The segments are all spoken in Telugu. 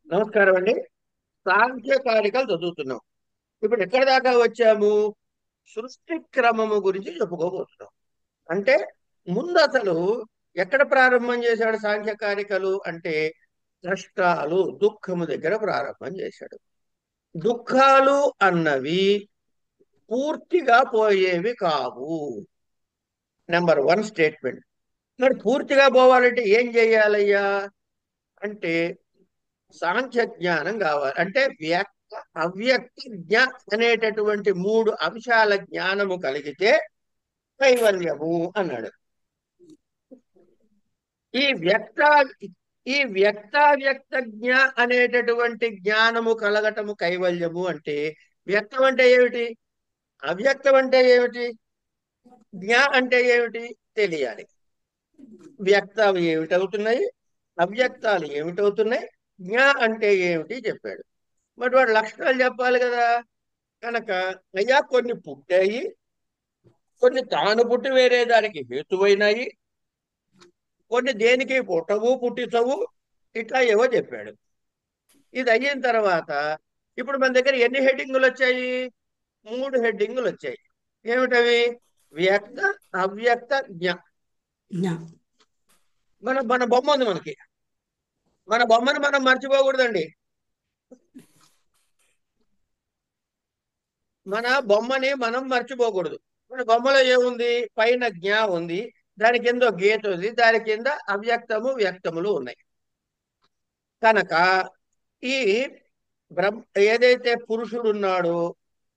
నమస్కారం అండి. సాంఖ్యకారికలు చదువుతున్నాం. ఇప్పుడు ఎక్కడి దాకా వచ్చాము? సృష్టి క్రమము గురించి చెప్పుకోబోతున్నాం. అంటే ముందు అసలు ఎక్కడ ప్రారంభం చేశాడు సాంఖ్యకారికలు అంటే కష్టాలు, దుఃఖము దగ్గర ప్రారంభం చేశాడు. దుఃఖాలు అన్నవి పూర్తిగా పోయేవి కావు. Number one statement. మరి పూర్తిగా పోవాలంటే ఏం చేయాలయ్యా అంటే సాంఖ్య జ్ఞానం కావాలి. అంటే వ్యక్త అవ్యక్త జ్ఞ అనేటటువంటి మూడు అంశాల జ్ఞానము కలిగితే కైవల్యము అన్నాడు. ఈ వ్యక్త ఈ వ్యక్తావ్యక్త జ్ఞ అనేటటువంటి జ్ఞానము కలగటము కైవల్యము అంటే వ్యక్తం అంటే ఏమిటి, అవ్యక్తం అంటే ఏమిటి, జ్ఞ అంటే ఏమిటి తెలియాలి. వ్యక్తాలు ఏమిటవుతున్నాయి, అవ్యక్తాలు ఏమిటవుతున్నాయి, జ్ఞ అంటే ఏమిటి చెప్పాడు. మరి వాడు లక్షణాలు చెప్పాలి కదా. కనుక అయ్యా కొన్ని పుట్టాయి, కొన్ని తాను పుట్టి వేరే దానికి హేతువైనాయి, కొన్ని దేనికి పుట్టవు పుట్టించవు, ఇట్లా ఏవో చెప్పాడు. ఇది అయిన తర్వాత ఇప్పుడు మన దగ్గర ఎన్ని హెడ్డింగులు వచ్చాయి? మూడు హెడ్డింగులు వచ్చాయి. ఏమిటవి? వ్యక్త, అవ్యక్త, జ్ఞ. జ్ఞా మన మన బొమ్మ ఉంది మనకి. మన బొమ్మను మనం మర్చిపోకూడదండి. మన బొమ్మని మనం మర్చిపోకూడదు. మన బొమ్మలో ఏముంది? పైన జ్ఞ ఉంది, దాని కింద ఒక గీత ఉంది, దాని కింద అవ్యక్తము వ్యక్తములు ఉన్నాయి. కనుక ఈ బ్రహ్మ ఏదైతే పురుషుడు ఉన్నాడో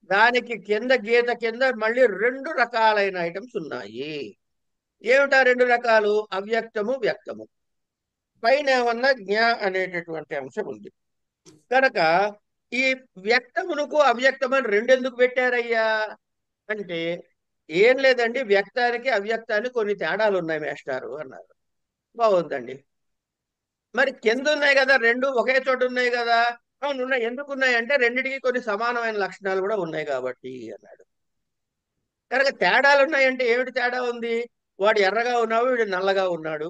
దానికి కింద గీత కింద మళ్ళీ రెండు రకాలైన ఐటమ్స్ ఉన్నాయి. ఏమిటా రెండు రకాలు? అవ్యక్తము వ్యక్తము. పైన ఏమన్నా జ్ఞ అనేటటువంటి అంశం ఉంది. కనుక ఈ వ్యక్తమునకు అవ్యక్తమని రెండెందుకు పెట్టారయ్యా అంటే ఏం లేదండి, వ్యక్తానికి అవ్యక్తానికి కొన్ని తేడాలు ఉన్నాయి మేస్టారు అన్నారు. బాగుందండి. మరి కింద ఉన్నాయి కదా, రెండు ఒకే చోట ఉన్నాయి కదా. అవును ఉన్నాయి. ఎందుకు ఉన్నాయి అంటే రెండిటికి కొన్ని సమానమైన లక్షణాలు కూడా ఉన్నాయి కాబట్టి అన్నాడు. కనుక తేడాలు ఉన్నాయంటే ఏమిటి తేడా ఉంది? వాడు ఎర్రగా ఉన్నాడు, వీడు నల్లగా ఉన్నాడు.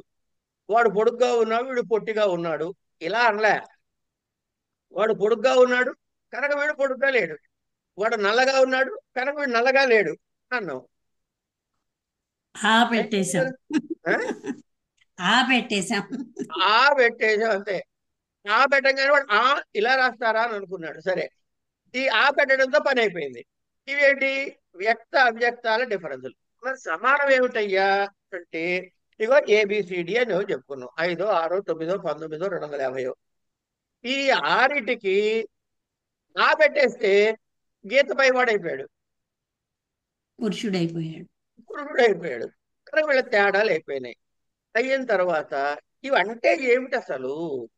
వాడు పొడుగ్గా ఉన్నాడు, వీడు పొట్టిగా ఉన్నాడు. ఇలా అనలే. వాడు పొడుగ్గా ఉన్నాడు కనుక వీడు పొడుగ్గా లేడు. వాడు నల్లగా ఉన్నాడు కనుక వీడు నల్లగా లేడు అన్నాం. అయిపోయింది పెట్టేశాం. కదా. ఆ? పెట్టేశాం. పెట్టేసాం అంతే. పెట్టంగానే వాడు ఇలా రాస్తారా అని అనుకున్నాడు. సరే, ఈ పెట్టడంతో పని అయిపోయింది. ఇవేంటి? వ్యక్త అవ్యక్తాల డిఫరెన్సులు. మరి సమానం ఏమిటయ్యా అంటే ఇగో ఏబిసిడి అని చెప్పుకున్నాం. 5, 6, 9, 19, 250. ఈ ఆరిటికి పెట్టేస్తే గీత పైవాడైపోయాడు, పురుషుడైపోయాడు. పురుషుడు అయిపోయాడు. కనుక వీళ్ళ తేడాలు అయిపోయినాయి. అయిన తర్వాత ఇవంటే ఏమిటి అసలు?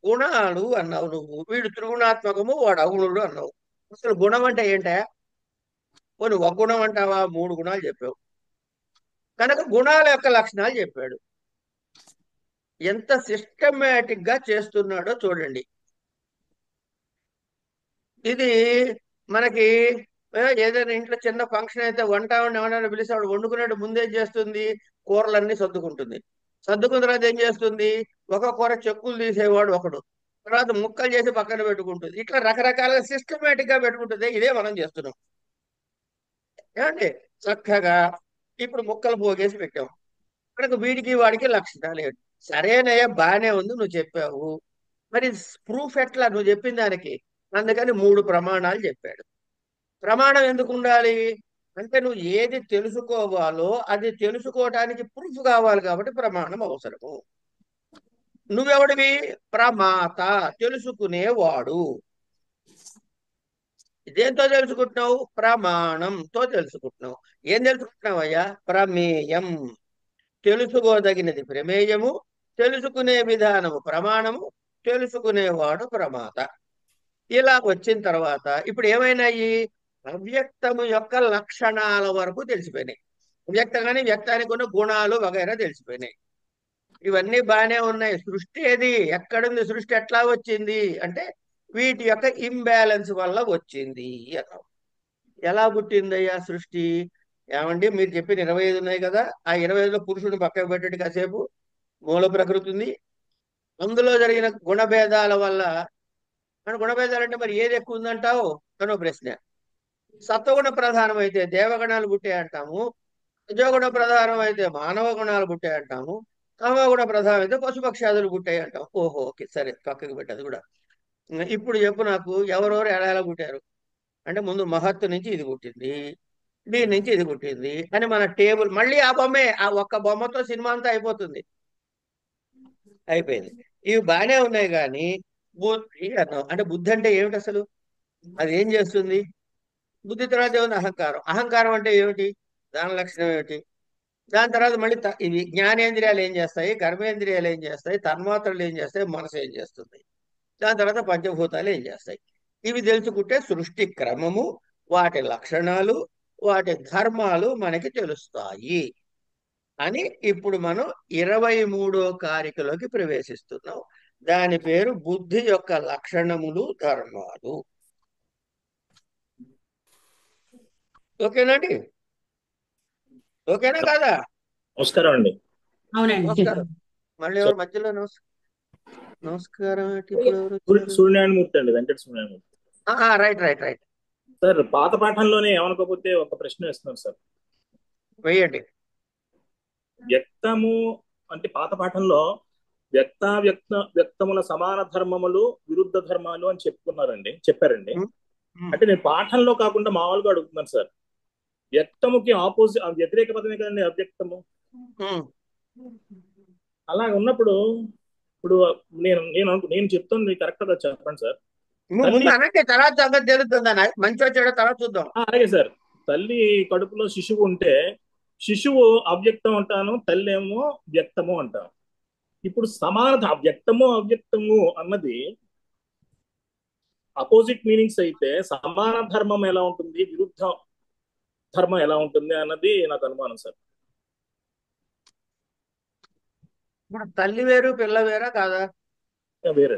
గుణాలు అన్నావు నువ్వు. వీడు త్రిగుణాత్మకము, వాడు అగుణుడు అన్నావు. అసలు గుణం అంటే ఏంటా? పోనీ ఒక గుణం అంటావా? మూడు గుణాలు చెప్పావు. కనుక గుణాల యొక్క లక్షణాలు చెప్పాడు. ఎంత సిస్టమేటిక్ గా చేస్తున్నాడో చూడండి. ఇది మనకి ఏదైనా ఇంట్లో చిన్న ఫంక్షన్ అయితే వంట ఏమన్నా పిలిచి ఆవిడ వండుకున్నాడు ముందేం చేస్తుంది? కూరలన్నీ సర్దుకుంటుంది. సర్దుకున్న తర్వాత ఏం చేస్తుంది? ఒక కూర చెక్కులు తీసేవాడు ఒకడు, తర్వాత ముక్కలు చేసి పక్కన పెట్టుకుంటుంది. ఇట్లా రకరకాల సిస్టమేటిక్ గా పెట్టుకుంటుంది. ఇదే మనం చేస్తున్నాం. ఏమండి? చక్కగా ఇప్పుడు ముక్కలు పోగేసి పెట్టాం. మనకు వీడికి వాడికి లక్షణాలు ఏంటి? సరేనయ్యా, బానే ఉంది, నువ్వు చెప్పావు. మరి ప్రూఫ్ ఎట్లా నువ్వు చెప్పిన దానికి? అందుకని మూడు ప్రమాణాలు చెప్పాడు. ప్రమాణం ఎందుకు ఉండాలి అంటే నువ్వు ఏది తెలుసుకోవాలో అది తెలుసుకోవటానికి ప్రూఫ్ కావాలి కాబట్టి ప్రమాణం అవసరము. నువ్వెవడివి? ప్రమాత, తెలుసుకునేవాడు. దేంతో తెలుసుకుంటున్నావు? ప్రమాణంతో తెలుసుకుంటున్నావు. ఏం తెలుసుకుంటున్నావు అయ్యా? ప్రమేయం. తెలుసుకోదగినది ప్రమేయము, తెలుసుకునే విధానము ప్రమాణము, తెలుసుకునేవాడు ప్రమాత. ఇలా వచ్చిన తర్వాత ఇప్పుడు ఏమైనాయి? అవ్యక్తము యొక్క లక్షణాల వరకు తెలిసిపోయినాయి. వ్యక్తం కానీ వ్యక్తానికి ఉన్న గుణాలు వగైరా తెలిసిపోయినాయి. ఇవన్నీ బాగానే ఉన్నాయి. సృష్టి ఏది? ఎక్కడుంది సృష్టి? ఎట్లా వచ్చింది అంటే వీటి యొక్క ఇంబ్యాలెన్స్ వల్ల వచ్చింది అన్నాం. ఎలా పుట్టిందయ్యా సృష్టి? ఏమండి, మీరు చెప్పిన 25 ఉన్నాయి కదా, ఆ 25లో పురుషుడిని పక్కకు పెట్టండి కాసేపు. మూల ప్రకృతి ఉంది, అందులో జరిగిన గుణభేదాల వల్ల మన గుణభేదాలు అంటే మరి ఏది ఎక్కువ ఉందంటావు అనో ప్రశ్న. సత్వగుణ ప్రధానం అయితే దేవగణాలు పుట్టాయి అంటాము, రజోగుణ ప్రధానం అయితే మానవ గుణాలు పుట్టాయి అంటాము, తమోగుణ ప్రధానం అయితే పశుపక్షాదులు పుట్టాయి అంటాం. ఓహో, ఓకే, సరే, పక్కకి పెట్టదు కూడా. ఇప్పుడు చెప్పు నాకు, ఎవరెవరు ఎలా ఎలా పుట్టారు అంటే, ముందు మహత్తు నుంచి ఇది పుట్టింది, దీని నుంచి ఇది పుట్టింది అని మన టేబుల్, మళ్ళీ ఆ బొమ్మే, ఆ ఒక్క బొమ్మతో సినిమా అంతా అయిపోతుంది. అయిపోయింది. ఇవి బాగానే ఉన్నాయి కానీ బుద్ధి అన్నాం అంటే, బుద్ధి అంటే ఏమిటి అసలు? అది ఏం చేస్తుంది? బుద్ధి తర్వాత ఏముంది? అహంకారం. అహంకారం అంటే ఏమిటి? దాని లక్షణం ఏమిటి? దాని తర్వాత మళ్ళీ ఇవి జ్ఞానేంద్రియాలు ఏం చేస్తాయి, కర్మేంద్రియాలు ఏం చేస్తాయి, తన్మాత్రలు ఏం చేస్తాయి, మనసు ఏం చేస్తుంది, దాని తర్వాత పంచభూతాలు ఏం చేస్తాయి. ఇవి తెలుసుకుంటే సృష్టి క్రమము, వాటి లక్షణాలు, వాటి ధర్మాలు మనకి తెలుస్తాయి అని ఇప్పుడు మనం 23వ కారికలోకి ప్రవేశిస్తున్నాం. దాని పేరు బుద్ధి యొక్క లక్షణములు, ధర్మాలు. ఓకేనండి? ఓకేనా కాదా? నమస్కారం అండి. అవునండి. నమస్కారం. మళ్ళీ ఎవరు మధ్యలో నమస్కారం అంటే ఇప్పుడు ఎవరు వచ్చారు? సూర్యనారాయణమూర్తి అండి, Venkata Suryanarayanamurthy. Right right right. Sir, పాత పాఠంలోనే ఏమనుకోకపోతే ఒక ప్రశ్న వేస్తున్నారు సార్. వెయ్యండి. వ్యక్తము అంటే పాత పాఠంలో వ్యక్తముల సమాన ధర్మములు, విరుద్ధ ధర్మాలు అని చెప్పారండి. అంటే నేను పాఠంలో కాకుండా మామూలుగా అడుగుతున్నాను సార్. వ్యక్తముకి ఆపోజిట్, వ్యతిరేక పదమే కదండి అవ్యక్తము. అలా ఉన్నప్పుడు ఇప్పుడు నేను చెప్తాను, కరెక్ట్ గా చెప్పండి సార్. ముందు అనంటే తర్వాత సంగతి తెలుస్తుంది. మంచి వచ్చాడో తర్వాత చూద్దాం. అలాగే సార్. తల్లి కడుపులో శిశువు ఉంటే శిశువు అవ్యక్తం అంటాను, తల్లి ఏమో వ్యక్తము అంటాను. ఇప్పుడు వ్యక్తము అవ్యక్తము అన్నది అపోజిట్ మీనింగ్స్ అయితే సమాన ధర్మం ఎలా ఉంటుంది, విరుద్ధ ధర్మం ఎలా ఉంటుంది అన్నది నాకు అనుమానం సార్. ఇప్పుడు తల్లి వేరు పిల్ల వేరా కాదా? వేరే.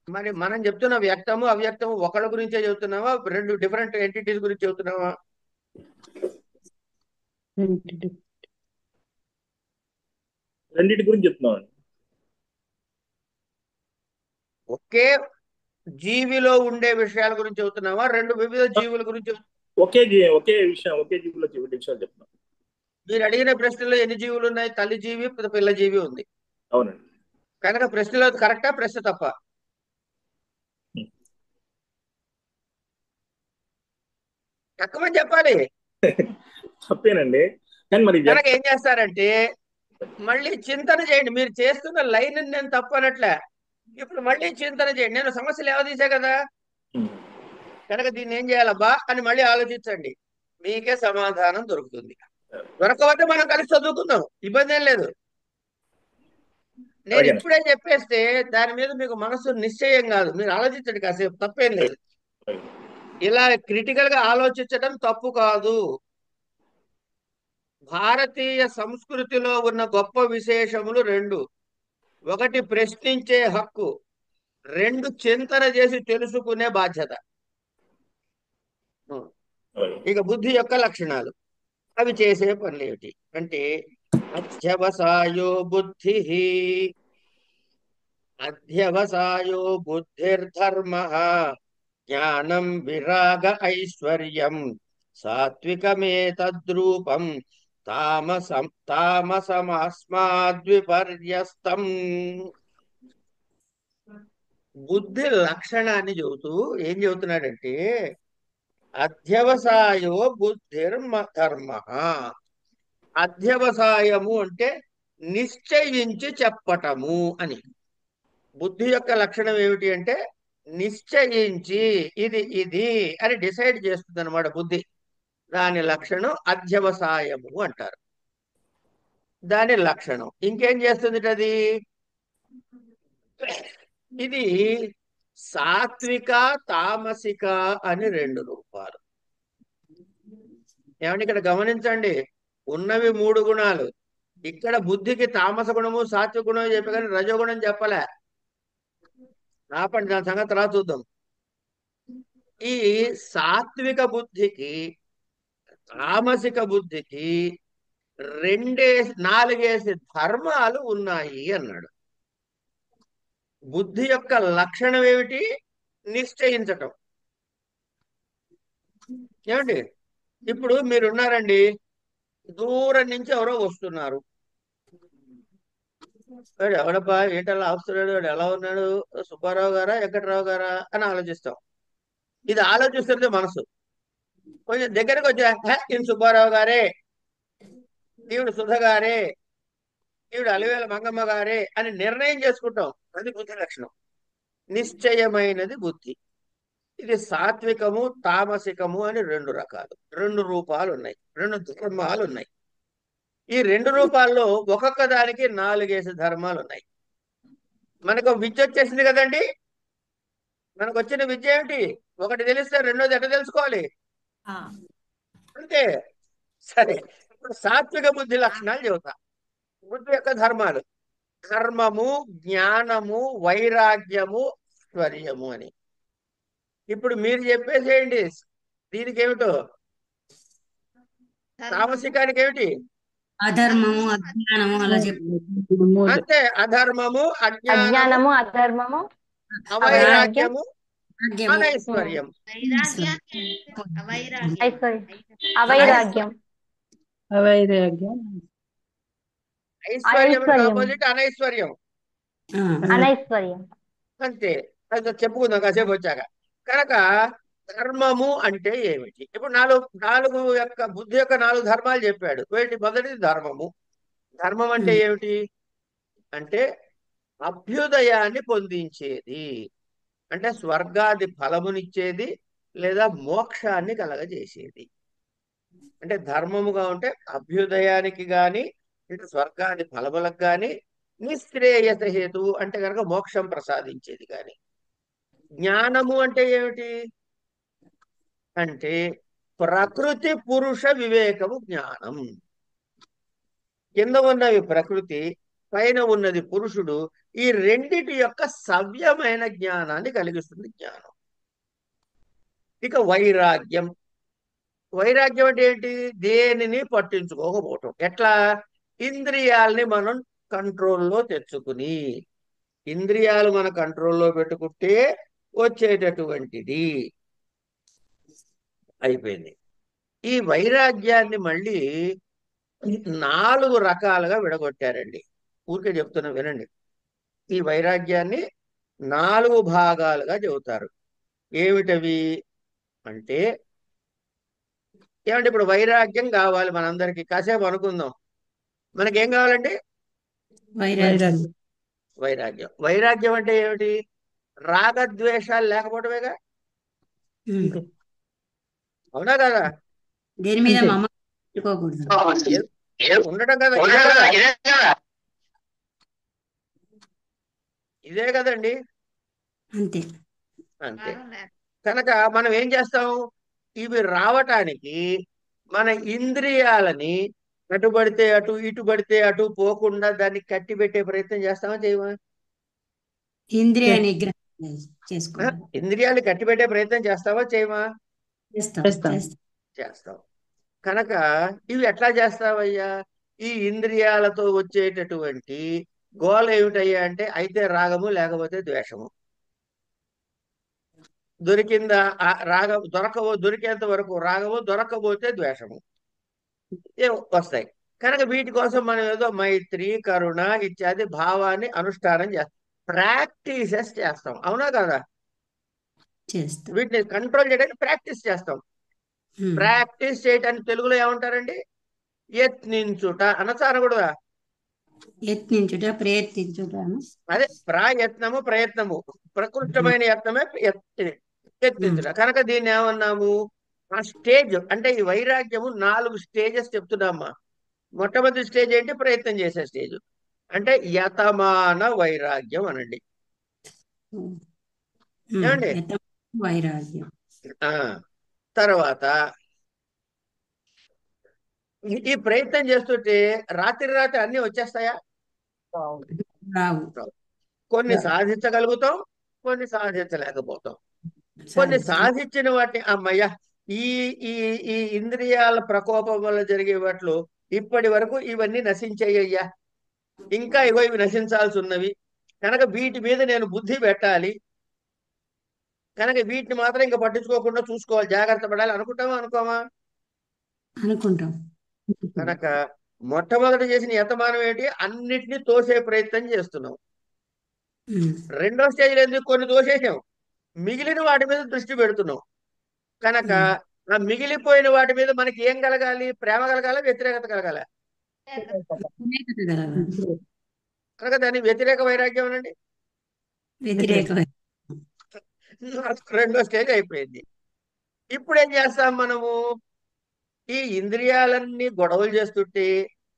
మరి మనం చెప్తున్న వ్యక్తము అవ్యక్తము ఒకళ్ళ గురించే చెబుతున్నావా, రెండు డిఫరెంట్ ఎంటిటీస్ గురించి చెబుతున్నావా? రెండింటి గురించి చెప్తున్నామండి. ఒకే జీవిలో ఉండే విషయాల గురించి చెబుతున్నావా, రెండు వివిధ జీవుల గురించి? ఒకే విషయం, ఒకే జీవిలో విషయాలు చెప్తున్నాం. మీరు అడిగిన ప్రశ్నలో ఎన్ని జీవులు ఉన్నాయి? తల్లి జీవి, పిల్ల జీవి ఉంది. అవునండి. కనుక ప్రశ్నలో కరెక్టా, ప్రశ్న తప్ప? తక్కువని చెప్పాలి. తప్పేనండి. కానీ మరి కనుక ఏం చేస్తారంటే మళ్ళీ చింతన చేయండి. మీరు చేస్తున్న లైన్ నేను తప్పు అనట్లే, ఇప్పుడు మళ్ళీ చింతన చేయండి. నేను సమస్యలు ఏవదీసా కదా, కనుక దీన్ని ఏం చేయాలబ్బా అని మళ్ళీ ఆలోచించండి. మీకే సమాధానం దొరుకుతుంది. దొరకకపోతే మనం కలిసి చదువుకుందాం, ఇబ్బంది ఏం లేదు. నేను ఇప్పుడే చెప్పేస్తే దాని మీద మీకు మనసు నిశ్చయం కాదు, మీరు ఆలోచించండి కాసేపు, తప్పేం లేదు. ఇలా క్రిటికల్ గా ఆలోచించడం తప్పు కాదు. భారతీయ సంస్కృతిలో ఉన్న గొప్ప విశేషములు రెండు: ఒకటి ప్రశ్నించే హక్కు, రెండు చింతన చేసి తెలుసుకునే బాధ్యత. ఇక బుద్ధి యొక్క లక్షణాలు, అవి చేసే పనులు ఏమిటి అంటే, అధ్యవసాయో బుద్ధి, అధ్యవసాయో బుద్ధిర్ధర్మ, జ్ఞానం విరాగ ఐశ్వర్యం, సాత్వికమేతద్రూపం, తామసమాస్మాద్విపర్యస్తం. బుద్ధి లక్షణాన్ని చెబుతూ ఏం చెబుతున్నాడంటే, అధ్యవసాయో బుద్ధిర్ధర్మ. అధ్యవసాయము అంటే నిశ్చయించి చెప్పటము అని. బుద్ధి యొక్క లక్షణం ఏమిటి అంటే నిశ్చయించి, ఇది అని డిసైడ్ చేస్తుంది అనమాట బుద్ధి. దాని లక్షణం అధ్యవసాయము అంటారు. దాని లక్షణం ఇంకేం చేస్తుంది అది? ఇది సాత్విక తామసిక అని రెండు రూపాలు. ఏమంటే ఇక్కడ గమనించండి, ఉన్నవి మూడు గుణాలు. ఇక్కడ బుద్ధికి తామస గుణము సాత్విక గుణము చెప్పి కానీ రజోగుణం చెప్పలే. ఆపండి, దాని సంగతి తర్వాత చూద్దాం. ఈ సాత్విక బుద్ధికి తామసిక బుద్ధికి నాలుగేసి ధర్మాలు ఉన్నాయి అన్నాడు. బుద్ధి యొక్క లక్షణం ఏమిటి? నిశ్చయించటం. ఏమండి? ఇప్పుడు మీరున్నారండి, దూరం నుంచి ఎవరో వస్తున్నారు. వాడు ఎవడబ్బా, ఏంటలా వస్తున్నాడు, వాడు ఎలా ఉన్నాడు, సుబ్బారావు గారా వెంకటరావు గారా అని ఆలోచిస్తాం. ఇది ఆలోచిస్తుంది మనసు. కొంచెం దగ్గరకు వచ్చా, ఈయన సుబ్బారావు గారే, ఈవిడ సుధ గారే, ఈవిడ అలివేల మంగమ్మ గారే అని నిర్ణయం చేసుకుంటాం. అది బుద్ధి లక్షణం. నిశ్చయమైనది బుద్ధి. ఇది సాత్వికము తామసికము అని రెండు రకాలు, రెండు రూపాలు ఉన్నాయి, రెండు ధర్మాలు ఉన్నాయి. ఈ రెండు రూపాల్లో ఒక్కొక్క దానికి 4 ధర్మాలు ఉన్నాయి. మనకు విద్య వచ్చేసింది కదండి. మనకు వచ్చిన విద్య ఏమిటి? ఒకటి తెలిస్తే రెండోది ఎట్లా తెలుసుకోవాలి? అంతే. సరే, ఇప్పుడు సాత్విక బుద్ధి లక్షణాలు చెబుతా. బుద్ధి యొక్క ధర్మాలు: ధర్మము, జ్ఞానము, వైరాగ్యము, ఐశ్వర్యము అని. ఇప్పుడు మీరు చెప్పేసేయండి దీనికి ఏమిటో. తామసికానికి ఏమిటి? అధర్మము అజ్ఞానము అలా చెప్పు. అంతే. అధర్మము, అజ్ఞానము, అజ్ఞానము, అధర్మము, అవైరాగ్యము, భాగ్యము. అనైశ్వర్యం. ఐశ్వర్యం, అవైరాగ్యం, అవైరాగ్యం, ఐశ్వర్యం ఐశ్వర్యం. ఆపోజిట్ అనైశ్వర్యం. ఆ, అనైశ్వర్యం. అంతే. అది చెప్పుకుందాం కాసేపు వచ్చాక. కనుక ధర్మము అంటే ఏమిటి? ఇప్పుడు నాలుగు నాలుగు యొక్క బుద్ధి యొక్క 4 ధర్మాలు చెప్పాడు. వీటి మొదటిది ధర్మము. ధర్మం అంటే ఏమిటి? అంటే అభ్యుదయాన్ని పొందించేది, అంటే స్వర్గాది ఫలమునిచ్చేది లేదా మోక్షాన్ని కలగజేసేది. అంటే ధర్మముగా ఉంటే అభ్యుదయానికి గాని, ఇటు స్వర్గాది ఫలములకు గాని, నిశ్రేయస హేతువు అంటే కనుక మోక్షం ప్రసాదించేది గాని. జ్ఞానము అంటే ఏమిటి? అంటే ప్రకృతి పురుష వివేకము జ్ఞానం. కింద ఉన్నవి ప్రకృతి, పైన ఉన్నది పురుషుడు. ఈ రెండిటి యొక్క సవ్యమైన జ్ఞానాన్ని కలిగిస్తుంది జ్ఞానం. ఇక వైరాగ్యం. వైరాగ్యం అంటే ఏంటి? దేనిని పట్టించుకోకపోవటం. ఎట్లా? ఇంద్రియాలని మనం కంట్రోల్లో తెచ్చుకుని, ఇంద్రియాలు మన కంట్రోల్లో పెట్టుకుంటే వచ్చేటటువంటిది. అయిపోయింది. ఈ వైరాగ్యాన్ని మళ్ళీ 4 రకాలుగా విడగొట్టారండి. ఊరికే చెప్తున్నా వినండి. ఈ వైరాగ్యాన్ని 4 భాగాలుగా చెబుతారు. ఏమిటవి అంటే, ఏమంటే ఇప్పుడు వైరాగ్యం కావాలి మనందరికీ. కాసేపు అనుకుందాం. మనకేం కావాలండి? వైరాగ్యం. వైరాగ్యం. వైరాగ్యం అంటే ఏమిటి? రాగద్వేషాలు లేకపోవటమేగా. ఉమ్. అవునా కదా? దేని మీద అంతే. మమ్మ పెట్టుకోకూడదు. ఉండటం కదా. ఇదే కదండి. అంతే. అంతే. కనుక మనం ఏం చేస్తాం? ఇవి రావటానికి మన ఇంద్రియాలని అటు పడితే అటు, ఇటు పడితే అటు పోకుండా దాన్ని కట్టి పెట్టే ప్రయత్నం చేస్తామా చేయమా? ఇంద్రియ నిగ్రహం చేసుకోవాలి. ఇంద్రియాలు కట్టి పెట్టే ప్రయత్నం చేస్తావా చేయమా? చేస్తాం. చేస్తాం. చేస్తాం. చేస్తాం. కనుక ఇవి ఎట్లా చేస్తావయ్యా? ఈ ఇంద్రియాలతో వచ్చేటటువంటి గోల ఏమిటయ్యా అంటే, అయితే రాగము లేకపోతే ద్వేషము. దొరికిందా ఆ రాగం? దొరికేంత వరకు రాగము, దొరకబోతే ద్వేషము వస్తాయి. కనుక వీటి కోసం మనం ఏదో మైత్రి, కరుణ ఇత్యాది భావాన్ని అనుష్ఠానం చేస్తాం, ప్రాక్టీసెస్ చేస్తాం. అవునా కదా? చేస్తాం. వీటిని కంట్రోల్ చేయడానికి ప్రాక్టీస్ చేస్తాం. ప్రాక్టీస్ చేయటానికి తెలుగులో ఏమంటారండి? యత్నించుట అనొచ్చా, అనకూడదా? యత్నించుట, ప్రయత్నించుట. అదే ప్రయత్నము, ప్రయత్నము. ప్రకృష్టమైన యత్నమే యత్నించుట. కనుక దీన్ని ఏమన్నాము? ఆ స్టేజ్ అంటే ఈ వైరాగ్యము 4 స్టేజెస్ చెప్తున్నామ్మా. మొట్టమొదటి స్టేజ్ ఏంటి? ప్రయత్నం చేసే స్టేజ్. అంటే యతమాన వైరాగ్యం అనండి. ఏమండి? వైరాగ్యం. ఆ తర్వాత ఈ ప్రయత్నం చేస్తుంటే రాత్రి రాత్రి అన్ని వచ్చేస్తాయా? రావు. కొన్ని సాధించగలుగుతాం, కొన్ని సాధించలేకపోతాం. కొన్ని సాధించిన వాటిని అమ్మయ్య, ఈ ఈ ఈ ఇంద్రియాల ప్రకోపం వల్ల జరిగే వాటిలో ఇప్పటి వరకు ఇవన్నీ నశించాయ్యా, ఇంకా ఇగో ఇవి నశించాల్సి ఉన్నవి కనుక వీటి మీద నేను బుద్ధి పెట్టాలి, కనుక వీటిని మాత్రం ఇంకా పట్టించుకోకుండా చూసుకోవాలి, జాగ్రత్త పడాలి అనుకుంటామా అనుకోమా? అనుకుంటాం. కనుక మొట్టమొదటి చేసిన యతమానం ఏంటి? అన్నిటినీ తోసే ప్రయత్నం చేస్తున్నాం. ఉమ్. రెండో స్టేజ్లో ఎందుకు కొన్ని తోసేసాం, మిగిలిన వాటి మీద దృష్టి పెడుతున్నాం. కనుక ఆ మిగిలిపోయిన వాటి మీద మనకి ఏం కలగాలి? ప్రేమ కలగాల, వ్యతిరేకత కలగాల? వ్యతిరేకత కలగాలి. కనుక దాని వ్యతిరేక వైరాగ్యం అనండి. వ్యతిరేక రెండో స్టేజ్ అయిపోయింది. ఇప్పుడు ఏం చేస్తాం మనము? ఈ ఇంద్రియాలన్నీ గొడవలు చేస్తుంటే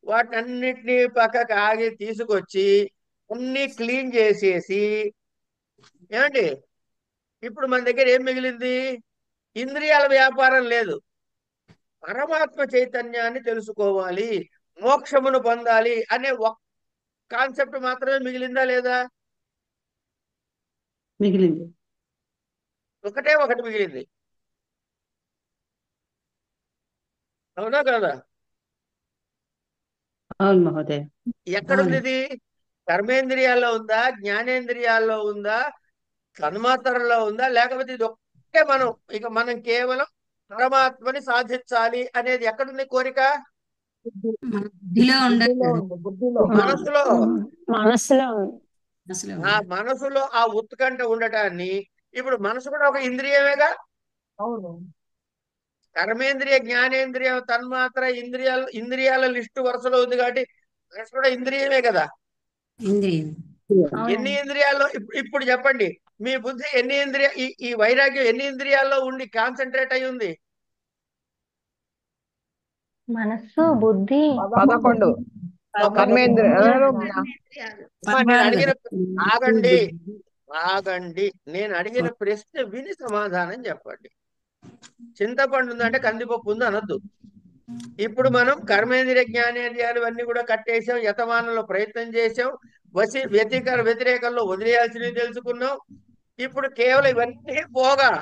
వాటిని అన్నిటినీ పక్కకు ఆగి తీసుకొచ్చి అన్ని క్లీన్ చేసేసి, ఏమండి ఇప్పుడు మన దగ్గర ఏం మిగిలింది? ఇంద్రియాల వ్యాపారం లేదు, పరమాత్మ చైతన్యాన్ని తెలుసుకోవాలి, మోక్షమును పొందాలి అనే ఒక కాన్సెప్ట్ మాత్రమే మిగిలిందా లేదా? మిగిలింది. ఒకటే ఒకటి మిగిలింది, అవునా కదా? అవును మహోదయ. ఎక్కడుంది ఇది? కర్మేంద్రియాల్లో ఉందా, జ్ఞానేంద్రియాల్లో ఉందా, తన్మాత్రలో ఉందా, లేకపోతే ఇది ఒక్కటే మనం ఇక మనం కేవలం పరమాత్మని సాధించాలి అనేది ఎక్కడుంది కోరిక? మన బుద్ధిలో ఉండాలి కదా. మనసులో. మనసులో ఉంది. అసలు ఆ మనసులో ఆ ఉత్కంఠ ఉండటాన్ని, ఇప్పుడు మనసు కూడా ఒక ఇంద్రియమేగా. కర్మేంద్రియ, జ్ఞానేంద్రియ, తన్మాత్ర, ఇంద్రియాల లిస్టు వరుసలో ఉంది కాబట్టి మనసు కూడా ఇంద్రియమే కదా. ఇంద్రియం. ఎన్ని ఇంద్రియాల్లో ఇప్పుడు చెప్పండి, మీ బుద్ధి ఎన్ని ఈ వైరాగ్యం ఎన్ని ఇంద్రియాల్లో ఉండి కాన్సన్ట్రేట్ అయి ఉంది? మనస్సు, బుద్ధి, 11 కర్మేంద్రియాలు. నేను అడిగిన ఆగండి ఆగండి నేను అడిగిన ప్రశ్న విని సమాధానం చెప్పండి. చింతపండు ఉందంటే కందిపప్పు ఉంది అనొద్దు. ఇప్పుడు మనం కర్మేంద్రియ, జ్ఞానేంద్రియాలు అన్ని కూడా కట్టేసాం, యతమానంలో ప్రయత్నం చేసాం, వ్యతిరేకంలో వదిలేయాల్సినవి తెలుసుకున్నాం. ఇప్పుడు కేవలం ఇవన్నీ పోగా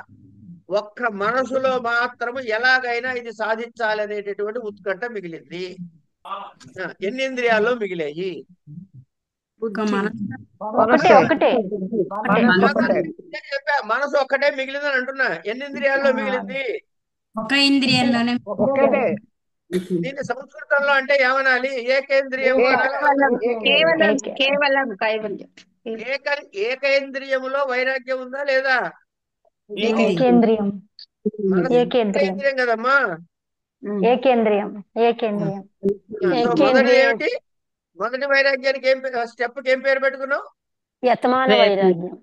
ఒక్క మనసులో మాత్రము ఎలాగైనా ఇది సాధించాలనేటటువంటి ఉత్కంఠ మిగిలింది. ఎన్ని ఇంద్రియాల్లో మిగిలాయి? ఒక మనసు ఒకటే ఒకటే చెప్పా, మనసు ఒక్కటే మిగిలిందని అంటున్నా. ఎన్ని ఇంద్రియాల్లో మిగిలింది? ఒక ఇంద్రియంలోనే ఒక్కటే. దీన్ని సంస్కృతంలో అంటే ఏమనాలి? ఏకేంద్రియము అనాలి. ఏకేంద్రియములో వైరాగ్యం ఉందా లేదా? ఏకేంద్రియం. మనసు ఏకేంద్రియం. ఏకేంద్రియం కదమ్మా. ఏకేంద్రియం. ఏకేంద్రియం. సో మొదటి ఏమిటి? మొదటి వైరాగ్యానికి ఏం స్టెప్ కి ఏం పేరు పెట్టుకున్నావు? యతమాన వైరాగ్యం.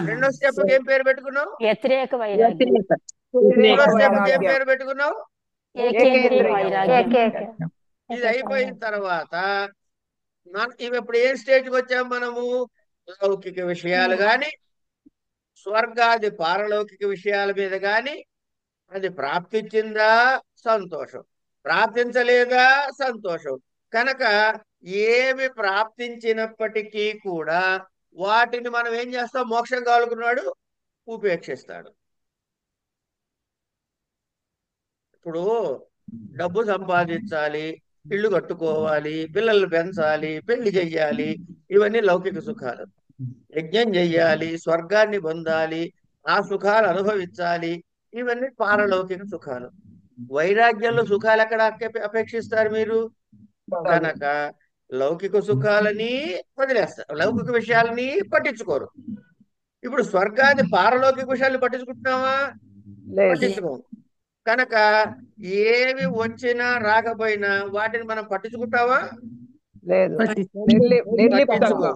రెండో స్టెప్ కి ఏం పేరు పెట్టుకున్నావు? వ్యతిరేక వైరాగ్యం. మూడో స్టెప్ కి ఏం పేరు పెట్టుకున్నావు? ఏకేంద్రియ వైరాగ్యం. ఇది అయిపోయిన తర్వాత ఇవి ఇప్పుడు ఏ స్టేజ్కి వచ్చాము మనము? లౌకిక విషయాలు గాని, స్వర్గాది పారలౌకిక విషయాల మీద గాని అది ప్రాప్తించిందా? సంతోషం. ప్రాప్తించలేదా? సంతోషం. కనుక ఏమి ప్రాప్తించినప్పటికీ కూడా వాటిని మనం ఏం చేస్తాం? మోక్షం కావాలనుకున్నాడు ఉపేక్షిస్తాడు. ఇప్పుడు డబ్బు సంపాదించాలి, ఇల్లు కట్టుకోవాలి, పిల్లలు పెంచాలి, పెళ్లి చెయ్యాలి, ఇవన్నీ లౌకిక సుఖాలు. యజ్ఞం చెయ్యాలి, స్వర్గాన్ని పొందాలి, ఆ సుఖాలు అనుభవించాలి, ఇవన్నీ పారలౌకిక సుఖాలు. వైరాగ్యంలో సుఖాలు ఎక్కడ అపేక్షిస్తారు మీరు? కనుక లౌకిక సుఖాలని వదిలేస్తారు, లౌకిక విషయాలని పట్టించుకోరు. ఇప్పుడు స్వర్గాది పారలౌకిక విషయాన్ని పట్టించుకుంటున్నావా? పట్టించుకోము. కనుక ఏవి వచ్చినా రాకపోయినా వాటిని మనం పట్టించుకుంటావా? లేదు. పట్టించుకో.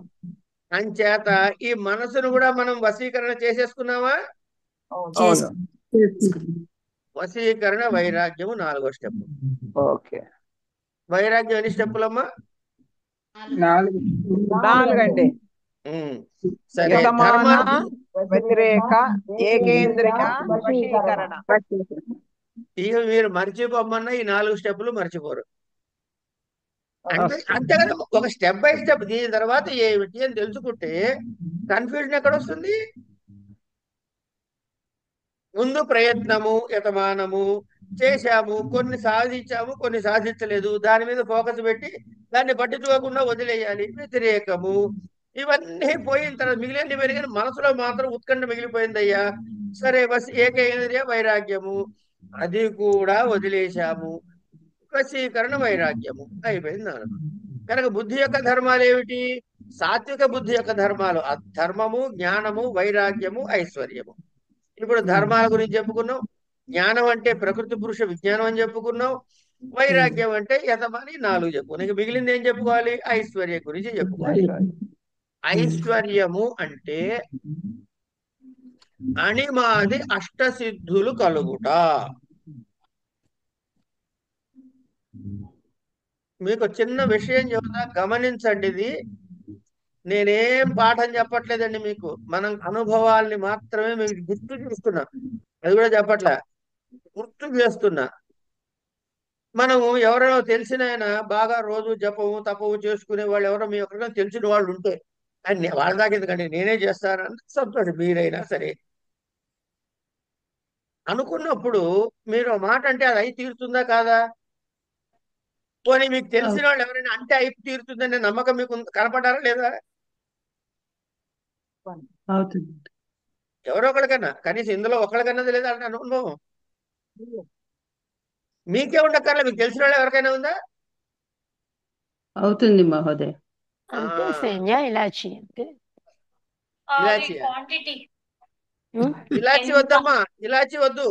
అంచేత ఈ మనసును కూడా మనం వశీకరణ చేసేసుకున్నావా? వశీకరణ వైరాగ్యము 4వ స్టెప్. ఓకే. వైరాగ్యం ఎన్ని స్టెప్పులమ్మా? 4 అండి. సరే. వ్యతిరేక, ఏకేంద్రియ, వశీకరణ. ఇక మీరు మర్చిపోమన్నా ఈ 4 స్టెప్పులు మర్చిపోరు. అంతే కదా. ఒక స్టెప్ బై స్టెప్ దీని తర్వాత ఏమిటి అని తెలుసుకుంటే కన్ఫ్యూజన్ ఎక్కడ వస్తుంది? ముందు ప్రయత్నము, యతమానము చేశాము, కొన్ని సాధించాము, కొన్ని సాధించలేదు, దాని మీద ఫోకస్ పెట్టి దాన్ని పట్టించుకోకుండా వదిలేయాలి. వ్యతిరేకము, ఇవన్నీ పోయిన తర్వాత మిగిలిన పెరిగిన మనసులో మాత్రం ఉత్కంఠ మిగిలిపోయిందయ్యా. సరే బస్ ఏకేంద్రియ వైరాగ్యము అది కూడా వదిలేశాము. వశీకరణ వైరాగ్యము అయిపోయింది 4. కనుక బుద్ధి యొక్క ధర్మాలు ఏమిటి? సాత్విక బుద్ధి యొక్క ధర్మాలు ధర్మము, జ్ఞానము, వైరాగ్యము, ఐశ్వర్యము. ఇప్పుడు ధర్మాల గురించి చెప్పుకున్నాం. జ్ఞానం అంటే ప్రకృతి పురుష విజ్ఞానం అని చెప్పుకున్నాం. వైరాగ్యం అంటే యతమని 4 చెప్పుకున్నాం. ఇక మిగిలింది ఏం చెప్పుకోవాలి? ఐశ్వర్యం గురించి చెప్పుకోవాలి. ఐశ్వర్యము అంటే అణిమాది అష్టసిద్ధులు కలుగుట. మీకు చిన్న విషయం చెబుతా, గమనించండి. ఇది నేనేం పాఠం చెప్పట్లేదండి మీకు, మనం అనుభవాల్ని మాత్రమే మీకు గుర్తు చేస్తున్నా. అది కూడా చెప్పట్లే, గుర్తు చేస్తున్నా. మనము ఎవరైనా తెలిసిన ఆయన బాగా రోజు జపము తపము చేసుకునే వాళ్ళు ఎవరో మీ ఎవరైనా తెలిసిన వాళ్ళు ఉంటే, అని వాళ్ళ దాకా ఎందుకంటే నేనే చేస్తానని సంతోషం. మీరైనా సరే అనుకున్నప్పుడు మీరు మాట అంటే అది అయి తీరుతుందా కాదా? పోనీ మీకు తెలిసిన వాళ్ళు ఎవరైనా అంటే అయి తీరుతుందనే నమ్మకం మీకు కనపడారా లేదా? అవుతుంది. ఎవరో ఒకరికన్నా, కనీసం ఇందులో ఒకరికన్నది లేదా అంటే అనుభవం మీకే ఉండక్కర్లే, మీకు తెలిసిన వాళ్ళు ఎవరికైనా ఉందా? అవుతుంది మహోదయ. అంతే సేన్యా ఇలాచి అంతే. ఇలాచి ఉమ్, ఇలాచి వద్దమ్మా, ఇలాచి వద్దు.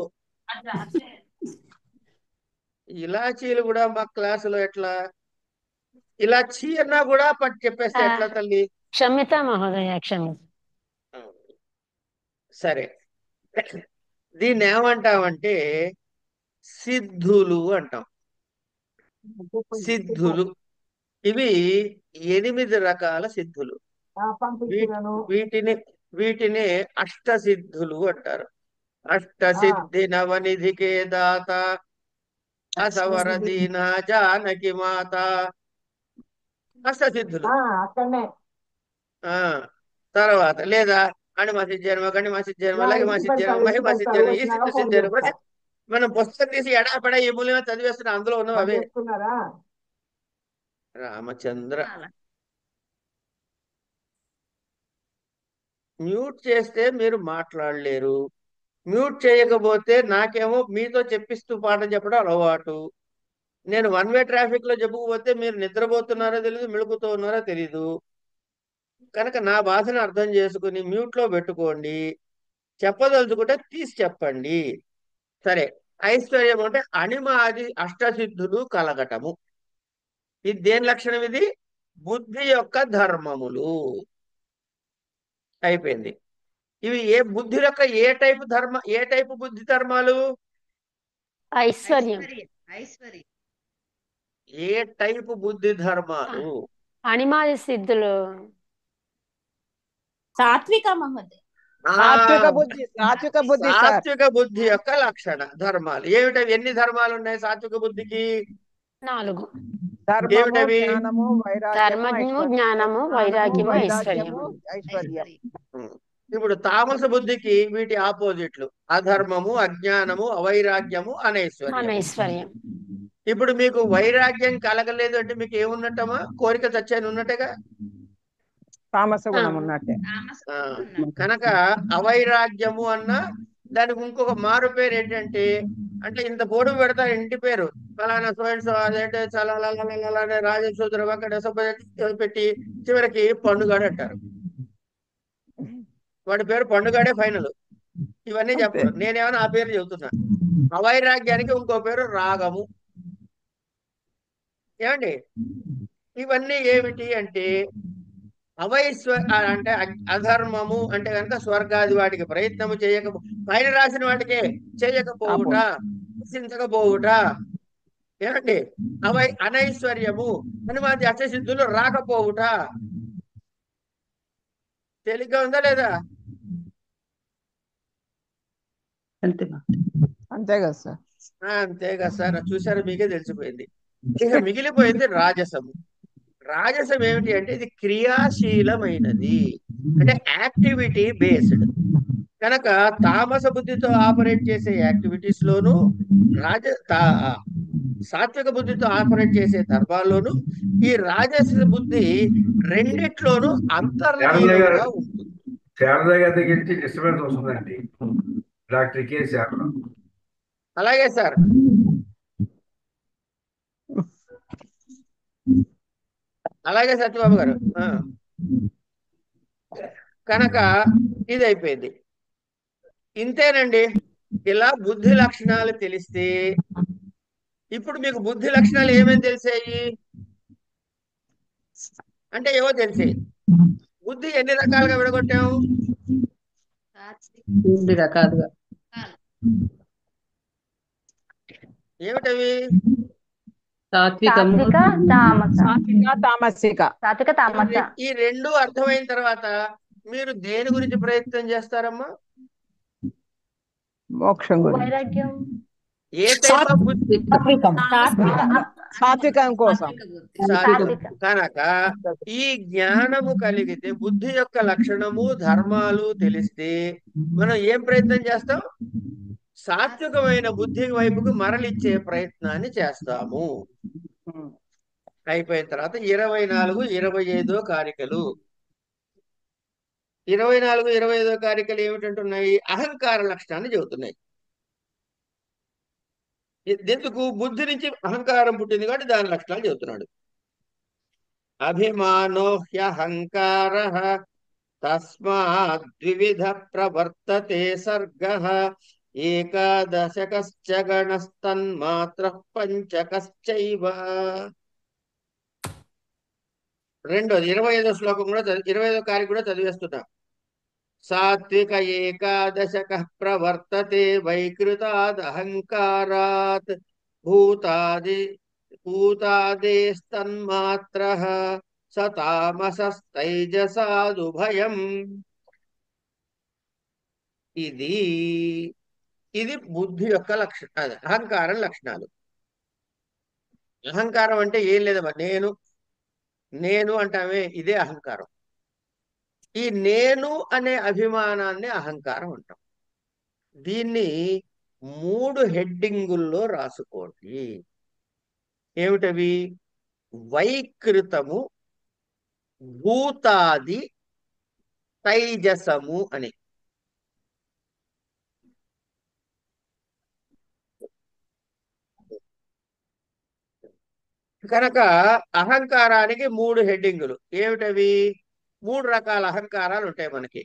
ఇలాచీలు కూడా మా క్లాసులో ఎట్లా ఇలాచి అన్నా కూడా పట్టి చెప్పేస్తే ఎట్లా తల్లి? క్షమిత మహోదయ, క్షమిత. సరే, దీన్ని ఏమంటామంటే సిద్ధులు అంటాం. సిద్ధులు ఇవి 8 రకాల సిద్ధులు. వీటిని అష్టసిద్ధులు అంటారు. అష్టసిద్ధి నవనిధికే దాత అసవర దీన జానకి మాత. అష్టసిద్ధులు. తర్వాత లేదా అణిమాసి జన్మ, గణిమాసి జన్మ, లగిమాసి జన్మ, మహిమాసి జన్మ, ఈ సిద్ధి జన్మ. మనం పుస్తకం తీసి ఎడాపెడ ఏ మూల్యమే చదివేస్తున్నాం, అందులో ఉన్నవి అవే. రామచంద్ర మ్యూట్ చేస్తే మీరు మాట్లాడలేరు. మ్యూట్ చేయకపోతే నాకేమో మీతో చెప్పిస్తూ పాఠం చెప్పడం అలవాటు. నేను 1 వే ట్రాఫిక్ లో చెప్పుకోపోతే మీరు నిద్రపోతున్నారో తెలియదు, మెలుగుతూ ఉన్నారో తెలీదు. కనుక నా బాధను అర్థం చేసుకుని మ్యూట్ లో పెట్టుకోండి. చెప్పదలుచుకుంటే తీసి చెప్పండి. సరే, ఐశ్వర్యం అంటే అణిమాది అష్టసిద్ధులు కలగటము. ఇది దేని లక్షణం? ఇది బుద్ధి యొక్క ధర్మములు. అయిపోయింది. ఇవి ఏ బుద్ధి యొక్క ఏ టైపు బుద్ధి ధర్మాలు? ఐశ్వర్యం. ఏ టైపు బుద్ధి ధర్మాలు? అణిమాది సిద్ధులు. సాత్విక మహోదయ. సాత్విక బుద్ధి, సాత్విక బుద్ధి సార్. సాత్విక బుద్ధి యొక్క లక్షణ ధర్మాలు ఏమిటి? ఎన్ని ధర్మాలు ఉన్నాయి సాత్విక బుద్ధికి? 4. ధర్మము, ఏమిటవి? జ్ఞానము, వైరాగ్యము, ధర్మము, ఐశ్వర్యము. జ్ఞానము, వైరాగ్యము, వైరాగ్యము, ఐశ్వర్యం. ఐశ్వర్యం. ఇప్పుడు తామస బుద్ధికి వీటి ఆపోజిట్లు అధర్మము, అజ్ఞానము, అవైరాగ్యము, అనైశ్వర్యం. అనైశ్వర్యం. ఇప్పుడు మీకు వైరాగ్యం కలగలేదు అంటే మీకు ఏమున్నట్టమా? కోరిక చచ్చాను ఉన్నట్టుగా. తామస గుణం ఉన్నట్టే. కనుక అవైరాగ్యము అన్న దానికి ఇంకొక మారు పేరు ఏంటంటే, అంటే ఇంత పొడుగు పెడతారు ఇంటి పేరు, ఫలానా సో అదేంటే చాలా రాజశూద్ర వెంకట పెట్టి చివరికి పండుగాడు అంటారు. వాడి పేరు పండుగాడే ఫైనల్. ఇవన్నీ చెప్పరు, నేనేమైనా ఆ పేరు చెబుతున్నా. అవైరాగ్యానికి ఇంకో పేరు రాగము. ఏమండి? ఇవన్నీ ఏమిటి అంటే అంటే అధర్మము అంటే కనుక స్వర్గాది వాటికి ప్రయత్నము చేయకపో, పైన రాసిన వాటికే చేయకపోవుట, చింతకపోవుట. ఏమండి? అనైశ్వర్యము, హనుమాది అష్టసిద్ధులు రాకపోవుట. తేలిగ్గా ఉందా లేదా? అంతే కదా సార్. అంతే కదా సార్. చూసారా, మీకే తెలిసిపోయింది. ఇక మిగిలిపోయింది రాజసము. రాజసం ఏమిటి అంటే ఇది క్రియాశీలమైనది, అంటే యాక్టివిటీ బేస్డ్. కనుక తామస బుద్ధితో ఆపరేట్ చేసే యాక్టివిటీస్ లోను సాత్విక బుద్ధితో ఆపరేట్ చేసే ధర్మాల్లోనూ ఈ రాజస బుద్ధి రెండిట్లోనూ శారద గారు అంతర్లీనంగా ఉంటుంది. శారద గారి దగ్గర నుంచి డిస్టర్బెన్స్ వస్తుందండి. Doctor K Sharada. అలాగే సార్. అలాగే సత్యబాబు గారు. కనుక ఇది అయిపోయింది. ఇంతేనండి. ఇలా బుద్ధి లక్షణాలు తెలిస్తే ఇప్పుడు మీకు బుద్ధి లక్షణాలు ఏమేమి తెలిసాయి అంటే ఏవో తెలిసాయి. బుద్ధి ఎన్ని రకాలుగా విడగొట్టాము? 2 రకాలుగా. ఏమిటవి? సాత్వికము, సాత్విక తామస. తామసిక. సాత్విక తామస. ఈ రెండు అర్థమైన తర్వాత మీరు దేని గురించి ప్రయత్నం చేస్తారమ్మా? మోక్షం గురించి. వైరాగ్యం. ఏ టైప్ ఆఫ్ బుద్ధి? సాత్వికం కోసం. సాత్విక. కనుక ఈ జ్ఞానము కలిగితే బుద్ధి యొక్క లక్షణము ధర్మాలు తెలిస్తే మనం ఏం ప్రయత్నం చేస్తాం? సాత్వికమైన బుద్ధి వైపుకు మరలిచ్చే ప్రయత్నాన్ని చేస్తాము. అయిపోయిన తర్వాత 24, 25 కారికలు. 24, 25 కారికలు ఏమిటంటున్నాయి? అహంకార లక్షణాన్ని చెబుతున్నాయి. ఎందుకు? బుద్ధి నుంచి అహంకారం పుట్టింది కాబట్టి దాని లక్షణాలు చెబుతున్నాడు. అభిమానో హ్యహంకార తస్మాత్ ద్వివిధ ప్రవర్తతే సర్గః ఏకాదశకశ్చ గణస్తన్మాత్రః పంచకశ్చైవ. రెండోది 25వ శ్లోకం కూడా 25వ కారిక కూడా చదివేస్తున్నా. సాత్విక ఏకాదశక ప్రవర్తతే వైకృతాద్ అహంకారాత్ భూతాదేస్తన్మాత్రః స తామసస్తైజసాదుభయం. ఇది బుద్ధి యొక్క లక్షణాలు, అహంకారం లక్షణాలు. అహంకారం అంటే ఏం లేదమ్మా, నేను అంటామే, ఇదే అహంకారం. ఈ నేను అనే అభిమానాన్ని అహంకారం అంటాం. దీన్ని 3 హెడ్డింగుల్లో రాసుకోండి. ఏమిటవి? వైకృతము, భూతాది, తైజసము అని. కనుక అహంకారానికి 3 హెడ్డింగులు. ఏమిటవి? 3 రకాల అహంకారాలు ఉంటాయి మనకి.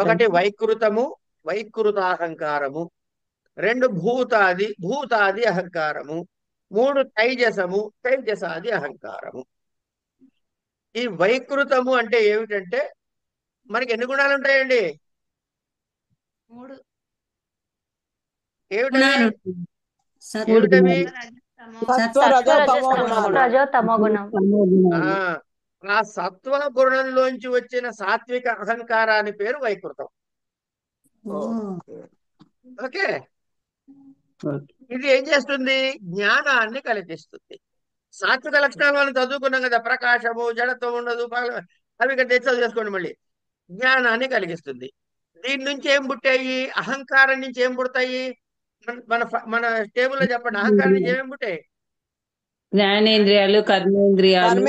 ఒకటి వైకృతము, వైకృతాహంకారము. 2 భూతాది అహంకారము. 3 తైజసము, తైజసాది అహంకారము. ఈ వైకృతము అంటే ఏమిటంటే మనకి ఎన్ని గుణాలు ఉంటాయండి? 3 ఏమిటవి? గుణాలు. రజో తమో గుణం. ఆ సత్వ గుణంలోంచి వచ్చిన సాత్విక అహంకారాన్ని పేరు వైకృతం. ఓకే. ఇది ఏం చేస్తుంది? జ్ఞానాన్ని కలిగిస్తుంది. సాత్విక లక్షణాలు మనం చదువుకున్నాం కదా, ప్రకాశము, జడత్వం ఉండదు, అవి ఇక్కడ తెచ్చి చేసుకోండి. మళ్ళీ జ్ఞానాన్ని కలిగిస్తుంది. దీని నుంచి ఏం పుట్టాయి? అహంకారం నుంచి ఏం పుడతాయి? మన టేబుల్లో చెప్పండి. అహంకారం నుంచి ఏమేమి పుట్టాయి? జ్ఞానేంద్రియాలు, కర్మేంద్రియాలు,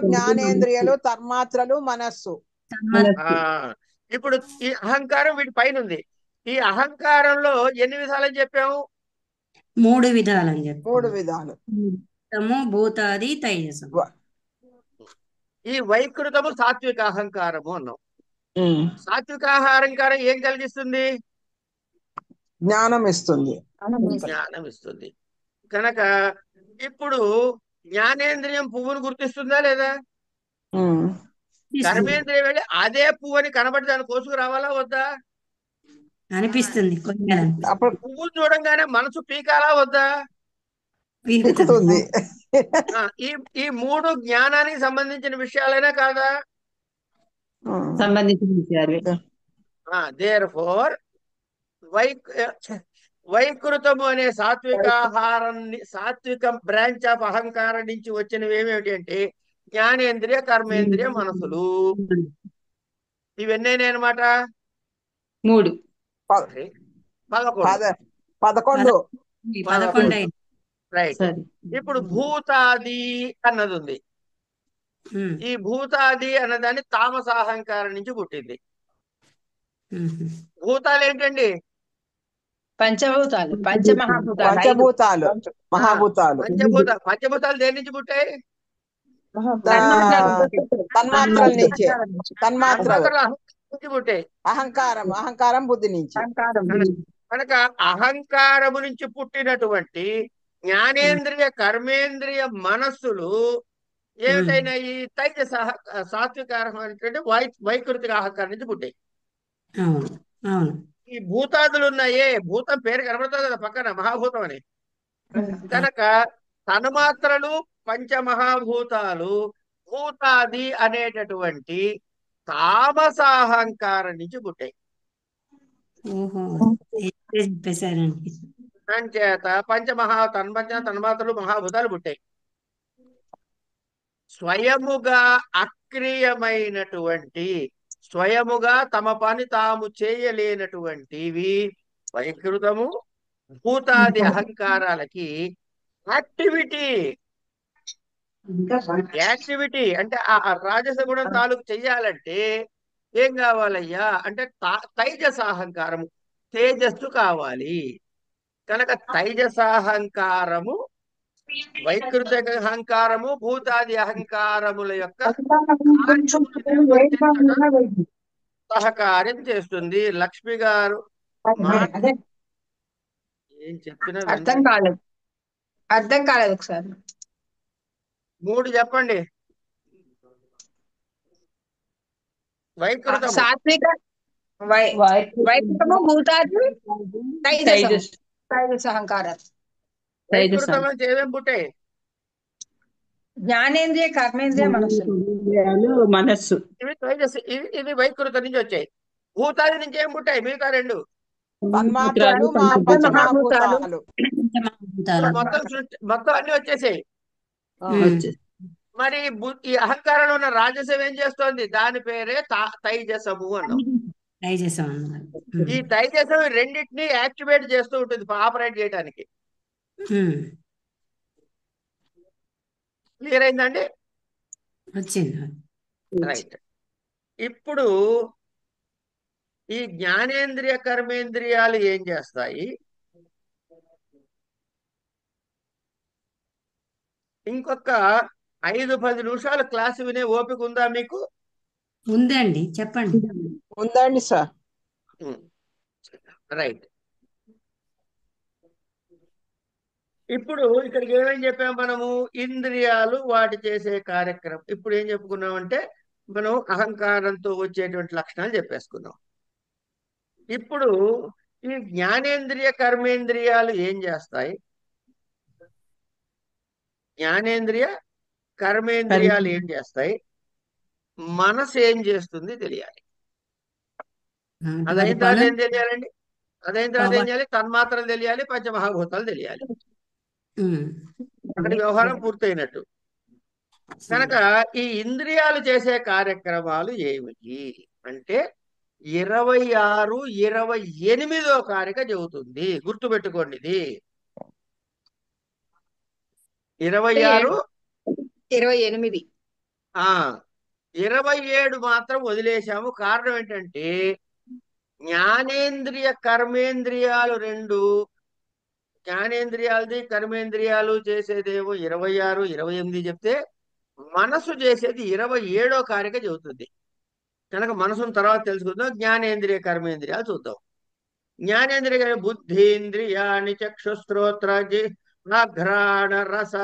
జ్ఞానేంద్రియాలు, తన్మాత్రలు, మనస్సు. ఇప్పుడు ఈ అహంకారం వీటి పైన ఉంది. ఈ అహంకారంలో ఎన్ని విధాలని చెప్పాము? 3 విధాలని చెప్పాము. 3 విధాలు. భూతాది, తైజసం. ఈ వైకృతము సాత్విక అహంకారము అన్నాం. సాత్విక అహంకారం ఏం కలిగిస్తుంది? జ్ఞానం ఇస్తుంది. జ్ఞానం ఇస్తుంది. కనుక ఇప్పుడు జ్ఞానేంద్రియం పువ్వును గుర్తిస్తుందా లేదా? కర్మేంద్రియం వెళ్ళి అదే పువ్వుని కనబడి దాన్ని కోసుకు రావాలా వద్దా? అనిపిస్తుంది. అప్పుడు పువ్వు చూడంగానే మనసు పీకాలా వద్దా? పీకుతుంది. ఈ 3 జ్ఞానానికి సంబంధించిన విషయాలైనా కాదా? సంబంధించిన విషయాలు. దేర్ఫోర్ వైకృతము అనే సాత్విక బ్రాంచ్ ఆఫ్ అహంకారం నుంచి వచ్చినవి ఏమిటి అంటే జ్ఞానేంద్రియ, కర్మేంద్రియ, మనసులు. ఇవన్నీ అనమాట. 3 11. రైట్. సరే. ఇప్పుడు భూతాది అన్నది ఉంది. ఉమ్, ఈ భూతాది అన్నదాన్ని తామసాహంకారం నుంచి పుట్టింది. ఉమ్. భూతాలు ఏంటండి? పంచభూతాలు పంచమహాభూతాలు 5 పంచభూతాలు మహాభూతాలు పంచభూతాలు దేని నుంచి పుట్టాయి? తన్మాత్రల నుంచే తన్మాత్రలు తన్మాత్రలు అహంకారం నుంచి పుట్టాయి. అహంకారం బుద్ధి నుంచి కనుక అహంకారము నుంచి పుట్టినటువంటి జ్ఞానేంద్రియ కర్మేంద్రియ మనస్సులు ఏమిటైనా ఈ తైజస సాత్విక అనేటువంటి వైకృతిక అహంకారం నుంచి పుట్టాయి. అవును అవును ఈ భూతాదులు ఉన్నాయే, భూతం పేరు కనబడుతుంది కదా పక్కన, మహాభూతం అని. కనుక తన్మాత్రలు పంచమహాభూతాలు భూతాది అనేటటువంటి తామసాహంకారం నుంచి పుట్టాయి. ఓహో చెప్పేశారండి. అంచేత తన్మాత్రలు మహాభూతాలు పుట్టాయి. స్వయముగా అక్రియమైనటువంటి, స్వయముగా తమ పని తాము చేయలేనటువంటివి వైకృతము భూతాది అహంకారాలకి యాక్టివిటీ అంటే ఆ రాజస గుణం తాలూకు చెయ్యాలంటే ఏం కావాలయ్యా అంటే తైజసాహంకారము, తేజస్సు కావాలి. కనుక తైజసాహంకారము, వైకృతిక అహంకారము, భూతాది అహంకారముల యొక్క సహకారం చేస్తుంది. లక్ష్మి గారు ఏం చెప్పినా అర్థం కాలేదు ఒకసారి 3 చెప్పండి. వైకృతము, సాత్విక వైకృతము భూతాది తైజస అహంకారం. వైకృతం అంటే ఏమేమి పుట్టాయి? జ్ఞానేంద్రియ కర్మేంద్రియ మనస్సు. ఇవి తైజస్, ఇవి వైకృతం నుంచి వచ్చాయి. భూతాది నుంచి ఏం పుట్టాయి? మిగతా 2 తన్మాత్రలు పంచమహాభూతాలు మొత్తం అన్ని వచ్చేసాయి. మరి ఈ అహంకారంలో ఉన్న రాజసం ఏం చేస్తోంది? దాని పేరే తైజసము అన్నాం. ఈ తైజసం రెండింటినీ యాక్టివేట్ చేస్తూ ఉంటుంది ఆపరేట్ చేయడానికి. క్లియర్ అయిందండి? రైట్. ఇప్పుడు ఈ జ్ఞానేంద్రియ కర్మేంద్రియాలు ఏం చేస్తాయి? ఇంకొక 5-10 నిమిషాలు క్లాసు వినే ఓపిక ఉందా మీకు? ఉందండి, చెప్పండి. ఉందండి సార్. రైట్. ఇప్పుడు ఇక్కడికి ఏమేమి చెప్పాం మనము? ఇంద్రియాలు వాటి చేసే కార్యక్రమం. ఇప్పుడు ఏం చెప్పుకున్నామంటే మనం అహంకారంతో వచ్చేటువంటి లక్షణాలు చెప్పేసుకున్నాం. ఇప్పుడు ఈ జ్ఞానేంద్రియ కర్మేంద్రియాలు ఏం చేస్తాయి? జ్ఞానేంద్రియ కర్మేంద్రియాలు ఏం చేస్తాయి? మనసు ఏం చేస్తుంది తెలియాలి. అదైన తర్వాత ఏం తెలియాలండి? అదైన తర్వాత ఏం చేయాలి? తన్మాత్రలు తెలియాలి, పంచమహాభూతాలు తెలియాలి. అక్కడి వ్యవహారం పూర్తయినట్టు. కనుక ఈ ఇంద్రియాలు చేసే కార్యక్రమాలు ఏమిటి అంటే 26, 28వ కారిక చెబుతుంది. గుర్తుపెట్టుకోండి. ఇది 26, 28. 27 మాత్రం వదిలేశాము. కారణం ఏంటంటే జ్ఞానేంద్రియ కర్మేంద్రియాలు 2, జ్ఞానేంద్రియాలది కర్మేంద్రియాలు చేసేదేమో 26, 28 చెప్తే మనసు చేసేది 27వ కారిక చెబుతుంది. కనుక మనసును తర్వాత తెలుసుకుందాం. జ్ఞానేంద్రియ కర్మేంద్రియాలు చూద్దాం. జ్ఞానేంద్రియ బుద్ధీంద్రియాణి చక్షుశ్రోత్ర జిహ్వాఘ్రాణ రస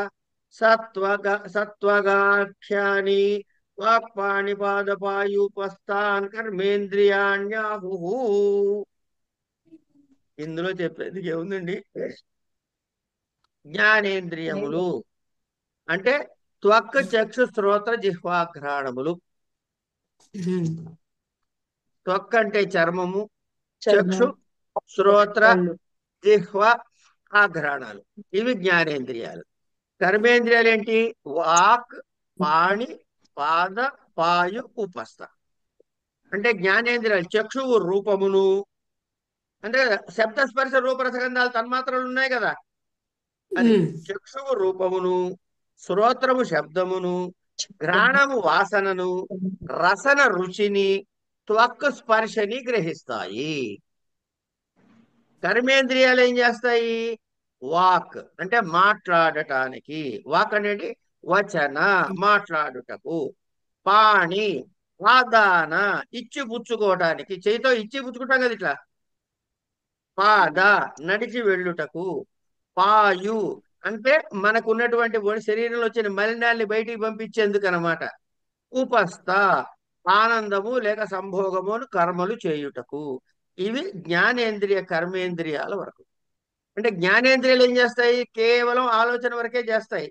సత్వగాఖ్యాని వాక్పాణి పాదపాయూపస్థాన్ కర్మేంద్రియాణ్యాహు. ఇందులో చెప్పేది ఏముందండి? జ్ఞానేంద్రియములు అంటే త్వక్ చక్షు శ్రోత్ర జిహ్వాఘ్రాణములు. త్వక్ అంటే చర్మము, చక్షు, శ్రోత్ర, జిహ్వ, ఆఘ్రాణాలు. ఇవి జ్ఞానేంద్రియాలు. కర్మేంద్రియాలు ఏంటి? వాక్, పాణి, పాద, పాయు, ఉపస్థ. అంటే జ్ఞానేంద్రియాలు చక్షువు రూపమును, అంటే శబ్దస్పర్శ రూపరసగంధాలు తన్మాత్రలు ఉన్నాయి కదా, అది ఉమ్, చక్షువు రూపమును, శ్రోత్రము శబ్దమును, ఘ్రాణము వాసనను, రసన రుచిని, త్వక్ స్పర్శని గ్రహిస్తాయి. కర్మేంద్రియాలు ఏం చేస్తాయి? వాక్ అంటే మాట్లాడటానికి, వాక్ అనేది వచన మాట్లాడుటకు, పాణి ఆదాన ఇచ్చి పుచ్చుకోవటానికి, చేతితో ఇచ్చి పుచ్చుకుంటాం కదా ఇట్లా, పాద నడిచి వెళ్ళుటకు, పాయు అంటే మనకు ఉన్నటువంటి శరీరంలో వచ్చిన మలినాల్ని బయటికి పంపించేందుకు అనమాట. ఉపస్థ ఆనందము లేక సంభోగము కర్మలు చేయుటకు. ఇవి జ్ఞానేంద్రియ కర్మేంద్రియాల వరకు. అంటే జ్ఞానేంద్రియాలు ఏం చేస్తాయి? కేవలం ఆలోచన వరకే చేస్తాయి.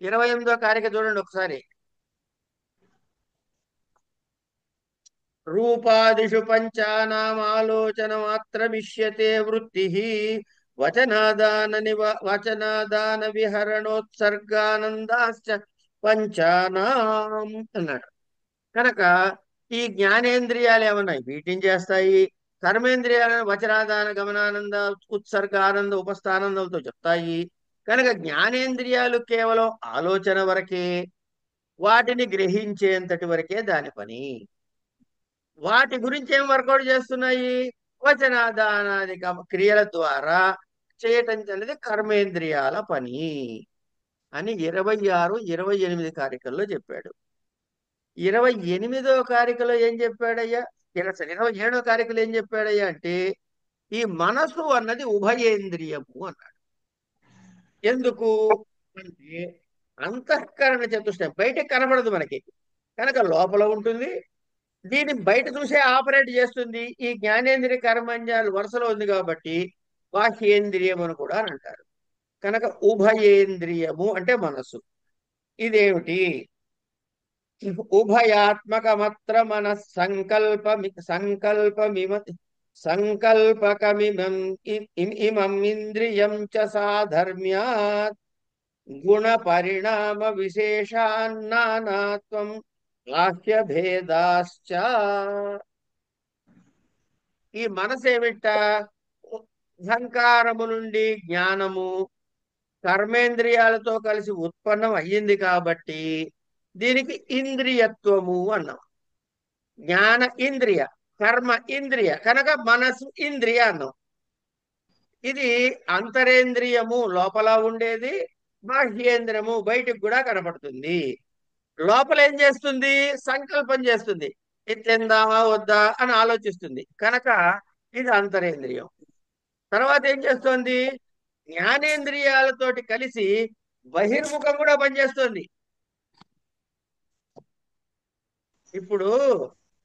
28వ కారిక చూడండి ఒకసారి. రూపాదిషు పంచానాం ఆలోచన మాత్రమిష్యతే వృత్తి వచనాదాన విహరణోత్సర్గానందాశ్చ పంచానాం అన్నాడు. కనుక ఈ జ్ఞానేంద్రియాలు ఏమన్నాయి? వీటిని చేస్తాయి. కర్మేంద్రియాలను వచనాదాన గమనానంద ఉత్సర్గ ఆనంద ఉపస్థానందాలతో చెప్తాయి. కనుక జ్ఞానేంద్రియాలు కేవలం ఆలోచన వరకే, వాటిని గ్రహించేంతటి వరకే దాని పని. వాటి గురించి ఏం వర్కౌట్ చేస్తున్నాయి? వచనాదానాది క్రియల ద్వారా చేయటం అనేది కర్మేంద్రియాల పని అని 26, 28 కారికల్లో చెప్పాడు. 28వ కారికలో ఏం చెప్పాడయ్యా? 27వ కారికలో ఏం చెప్పాడయ్యా అంటే ఈ మనసు అన్నది ఉభయేంద్రియము అన్నాడు. ఎందుకు అంటే అంతఃకరణ చతుష్టయం బయటకు కనబడదు మనకి, కనుక లోపల ఉంటుంది. దీన్ని బయట చూసే ఆపరేట్ చేస్తుంది. ఈ జ్ఞానేంద్రియ కర్మేంద్రియాలు వరుసలో ఉంది కాబట్టి బాహ్యేంద్రియం అని కూడా అంటారు. కనుక ఉభయేంద్రియము అంటే మనస్సు. ఇదేమిటి? ఉభయాత్మకమత్ర మన సంకల్పకమిమం ఇమం ఇంద్రియం చ సాధర్మ్యాత్ గుణ పరిణామ విశేషాన్నానాత్వం బాహ్య భేదాశ్చ. ఈ మనసు ఏమిట? అహంకారము నుండి జ్ఞానము కర్మేంద్రియాలతో కలిసి ఉత్పన్నం అయ్యింది కాబట్టి దీనికి ఇంద్రియత్వము అన్నాం. జ్ఞాన ఇంద్రియ, కర్మ ఇంద్రియ, కనుక మనసు ఇంద్రియ అన్నాం. ఇది అంతరేంద్రియము లోపల ఉండేది, బాహ్యేంద్రియము బయటికి కూడా కనపడుతుంది. లోపల ఏం చేస్తుంది? సంకల్పం చేస్తుంది, ఇది తిందామా వద్దా అని ఆలోచిస్తుంది, కనుక ఇది అంతరేంద్రియం. తర్వాత ఏం చేస్తుంది? జ్ఞానేంద్రియాలతోటి కలిసి బహిర్ముఖం కూడా పనిచేస్తుంది. ఇప్పుడు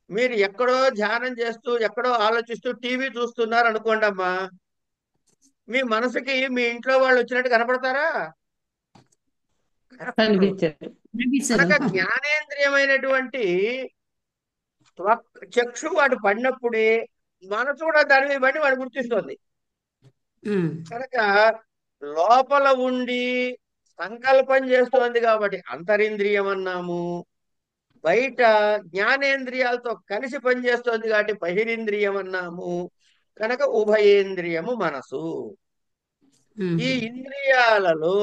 మీరు ఎక్కడో ధ్యానం చేస్తూ ఎక్కడో ఆలోచిస్తూ టీవీ చూస్తున్నారు అనుకోండి అమ్మా, మీ మనసుకి మీ ఇంట్లో వాళ్ళు వచ్చినట్టు కనపడతారా? కనుక జ్ఞానేంద్రియమైనటువంటి చక్షు వాడు పడినప్పుడే మనసు కూడా దాని మీద పడి వాడు గుర్తిస్తుంది. కనుక లోపల ఉండి సంకల్పం చేస్తోంది కాబట్టి అంతరింద్రియం అన్నాము. బయట జ్ఞానేంద్రియాలతో కలిసి పనిచేస్తోంది కాబట్టి బహిరింద్రియం అన్నాము. కనుక ఉభయేంద్రియము మనసు. ఈ ఇంద్రియాలలో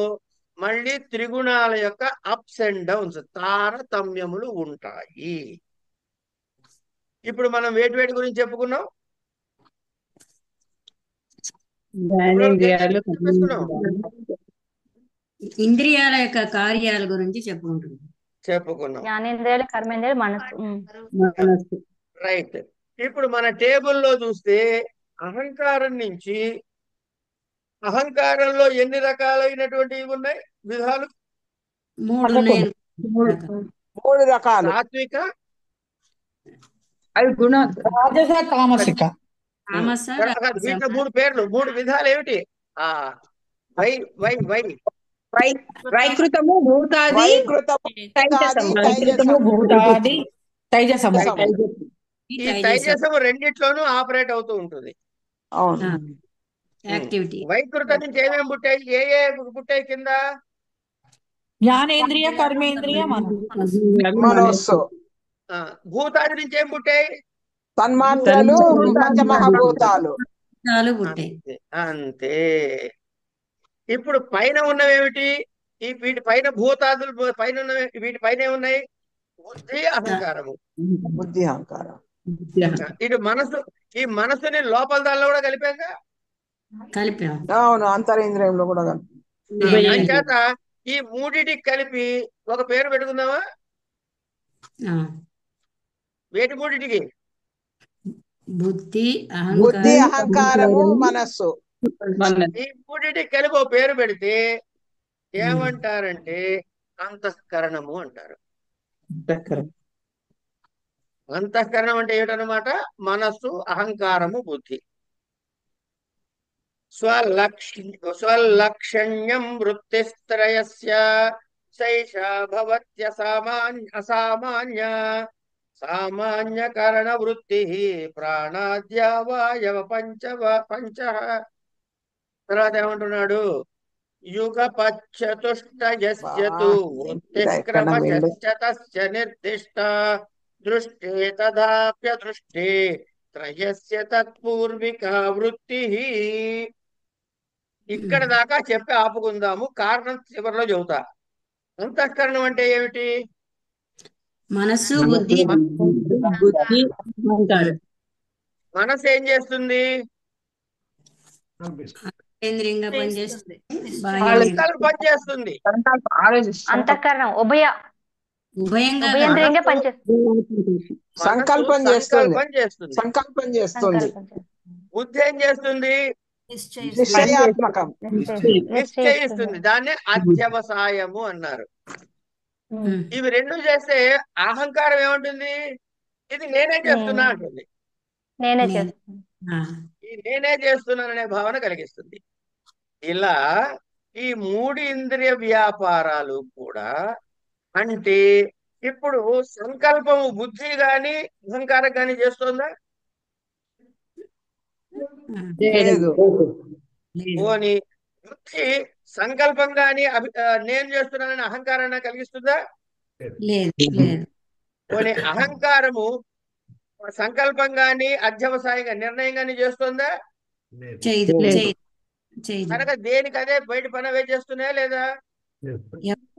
మళ్ళీ త్రిగుణాల యొక్క అప్స్ అండ్ డౌన్స్ తారతమ్యములు ఉంటాయి. ఇప్పుడు మనం వేటి గురించి చెప్పుకున్నాం? ఇంద్రియాల యొక్క కార్యాల గురించి చెప్పుకున్నాం. జ్ఞానేంద్రియాలు కర్మేంద్రియాలు మనసు. రైట్. ఇప్పుడు మన టేబుల్లో చూస్తే అహంకారం నుంచి, అహంకారంలో ఎన్ని రకాలైనటువంటివి ఉన్నాయి? విధాలు 3 రకాలు. సాత్విక, అవి గుణాలు, రాజస తామసిక. వీటిలో 3 పేర్లు, 3 విధాలు ఏమిటి? వై వై వై వైకృతము, భూతాది, వైకృతము, భూతాది, తైజసము. ఈ తైజసము రెండిట్లోనూ ఆపరేట్ అవుతూ ఉంటుంది. వైకృత నుంచి ఏమేమి పుట్టాయి? ఏ పుట్టాయి కింద? జ్ఞానేంద్రియ, కర్మేంద్రియ, మనస్సు. భూతాది నుంచి ఏం పుట్టాయి? తన్మాత్రలు, పంచమహాభూతాలు. అంతే. ఇప్పుడు పైన ఉన్నవేమిటి? వీటి పైన భూతాదులు పైన ఉన్నవి, వీటి పైన ఏమున్నాయి? బుద్ధి, అహంకారము. బుద్ధి అహంకారం. ఇటు మనసు, ఈ మనసుని లోపల దానిలో కూడా కలిపాక కలిపాం. అవును, అంతరేంద్రియంలో కూడా అంచేత ఈ మూడిటికి కలిపి ఒక పేరు పెట్టుకుందామా? వేటి మూడిటికి? బుద్ధి, బుద్ధి, అహంకారము, మనస్సు. ఈ మూడిటికి కలిపి ఒక పేరు పెడితే ఏమంటారంటే అంతఃకరణము అంటారు. అంతఃకరణం అంటే ఏమిటనమాట? మనస్సు, అహంకారము, బుద్ధి. స్వలక్షణ్యం వృత్తిస్త్రయస్య సైషా భవత్య అసామాన్య సామాన్యకరణ వృత్తి ప్రాణాద్యావయవ పంచ. తర్వాత ఏమంటున్నాడు? యుగపచ్చతుష్టయస్యతు వృత్తిక్రమశ్చ నిర్దిష్ట దృష్టే తదాప్యదృష్టే త్రయస్య తత్పూర్వికా వృత్తి. ఇక్కడ దాకా చెప్పి ఆపుకుందాము, కారణం చివరిలో చెబుతా. అంతఃకరణం అంటే ఏమిటి? మనస్సు, బుద్ధి. మనసు ఏం చేస్తుంది? కేంద్రీయంగా పనిచేస్తుంది, పనిచేస్తుంది. అంతఃకరణం ఉభయంగా ఉభయంద్రియంగా పనిచేస్తుంది. సంకల్పం చేస్తుంది. బుద్ధి ఏం చేస్తుంది? నిశ్చయాత్మకం, నిశ్చయిస్తుంది. దాన్ని అధ్యవసాయము అన్నారు. ఇవి రెండు చేస్తే అహంకారం ఏమంటుంది? ఇది నేనే చేస్తున్నా అంటుంది. ఈ నేనే చేస్తున్నాననే భావన కలిగిస్తుంది. ఇలా ఈ మూడు ఇంద్రియ వ్యాపారాలు కూడా, అంటే ఇప్పుడు సంకల్పము బుద్ధి గాని అహంకారం గాని చేస్తుందా? పోనీ బుద్ధి సంకల్పం గాని నేను చేస్తున్నానని అహంకారాన్ని కలిగిస్తుందా? పోనీ అహంకారము సంకల్పం గాని అధ్యవసాయంగా నిర్ణయం గాని చేస్తుందా? కనుక దేనికి అదే బయట పని అవే చేస్తున్నాయా లేదా?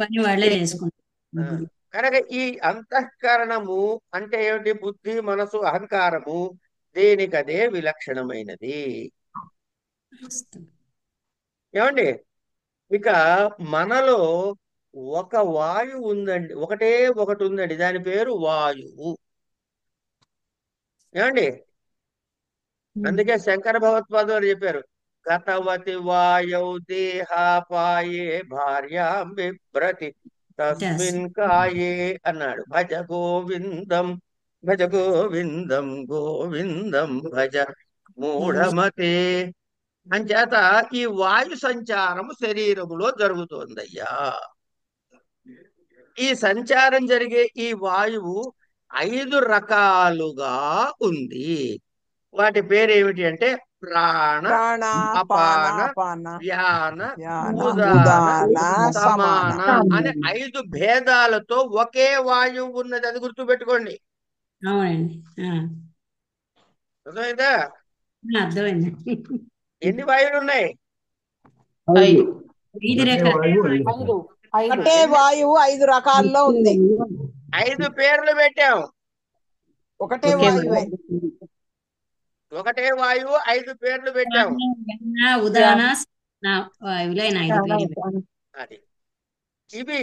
పని వాళ్ళే చేసుకుంటారు. కనుక ఈ అంతఃకరణము అంటే ఏమిటి? బుద్ధి, మనసు, అహంకారము దేనికదే విలక్షణమైనది. ఏమండి? ఇక మనలో ఒక వాయువు ఉందండి, ఒకటి ఉందండి, దాని పేరు వాయువు. ఏమండి? అందుకే శంకర భగవత్పాదులు వారు చెప్పారు, గతవతి వాయౌ దేహాపాయే భార్యాం బిభ్రతి తస్మిన్ కాయే అన్నాడు. భజ గోవిందం భజ గోవిందం గోవిందం భజ మూఢమతే. అంచేత ఈ వాయు సంచారము శరీరములో జరుగుతోందయ్యా. ఈ సంచారం జరిగే ఈ వాయువు 5 రకాలుగా ఉంది. వాటి పేరేమిటి అంటే ప్రాణ, అపాన, వ్యాన, ఉదాన, సమాన అనే 5 భేదాలతో ఒకే వాయువు ఉన్నది. అది గుర్తుపెట్టుకోండి. అర్థమైందా? అర్థమైంది. ఎన్ని వాయువులు ఉన్నాయి? 5 ఒకటే వాయువు 5 రకాల్లో ఉంది. 5 పేర్లు పెట్టాం. ఒకటే వాయువే, ఒకటే వాయువు 5 పేర్లు పెట్టాం. అది ఇవి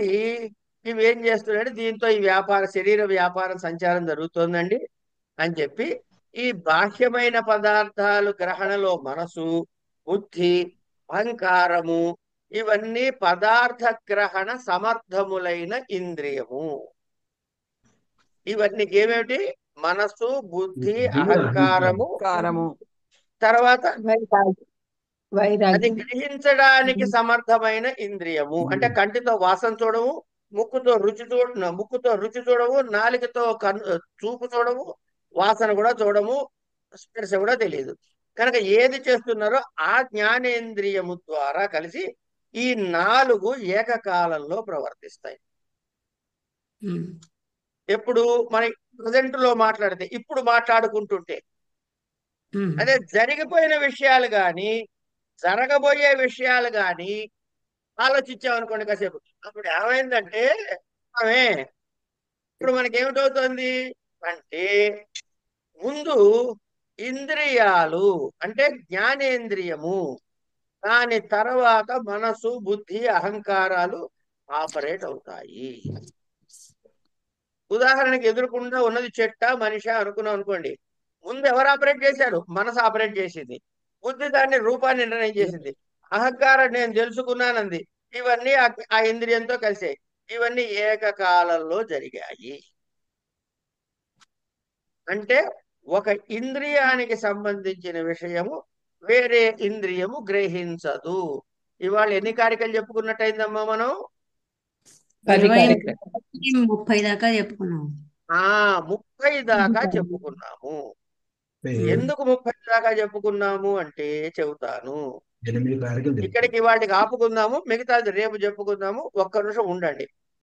ఏం చేస్తున్నాయంటే దీంతో ఈ శరీర వ్యాపారం సంచారం జరుగుతోందండి అని చెప్పి ఈ బాహ్యమైన పదార్థాలు గ్రహణలో మనసు, బుద్ధి, అహంకారము ఇవన్నీ పదార్థ గ్రహణ సమర్థములైన ఇంద్రియము. ఇవన్నీ ఏమేమిటి? మనస్సు, బుద్ధి, అహంకారము, తర్వాత అది గ్రహించడానికి సమర్థమైన ఇంద్రియము. అంటే కంటితో వాసన చూడము, ముక్కుతో రుచి చూడము, నాలుకతో చూపు చూడము, వాసన కూడా చూడము, స్పర్శ కూడా తెలియదు. కనుక ఏది చేస్తున్నారో ఆ జ్ఞానేంద్రియము ద్వారా కలిసి ఈ 4 ఏకకాలంలో ప్రవర్తిస్తాయి. ఎప్పుడు మన ప్రజెంట్ లో మాట్లాడితే, ఇప్పుడు మాట్లాడుకుంటుంటే, అదే జరిగిపోయిన విషయాలు గాని జరగబోయే విషయాలు గాని ఆలోచించామనుకోండి కాసేపు, అప్పుడు ఏమైందంటే ఆమె ఇప్పుడు మనకేమిటవుతుంది అంటే ముందు ఇంద్రియాలు అంటే జ్ఞానేంద్రియము, దాని తర్వాత మనసు, బుద్ధి, అహంకారాలు ఆపరేట్ అవుతాయి. ఉదాహరణకి ఎదురుకుండా ఉన్నది చెట్ట మనిషి అనుకున్నాం అనుకోండి, ముందు ఎవరు ఆపరేట్ చేశారు? మనసు ఆపరేట్ చేసింది. బుద్ధి దాన్ని రూపాన్ని నిర్ణయం చేసింది. అహంకారం నేను తెలుసుకున్నానంది. ఇవన్నీ ఆ ఇంద్రియంతో కలిసాయి. ఇవన్నీ ఏకకాలంలో జరిగాయి. అంటే ఒక ఇంద్రియానికి సంబంధించిన విషయము వేరే ఇంద్రియము గ్రహించదు. ఇవాళ ఎన్ని కార్యక్రమాలు చెప్పుకున్నట్టయిందమ్మా మనం? 10 20, కార్యక్రమాలు 30 దాకా చెప్పుకున్నాం. 30 దాకా చెప్పుకున్నాము. ఎందుకు 30 దాకా చెప్పుకున్నాము అంటే చెబుతాను. 8 కార్యక్రమాలు ఇక్కడికి వాటికి ఆపుకుందాము, మిగతాది రేపు చెప్పుకుందాము. ఒక్క నిమిషం ఉండండి.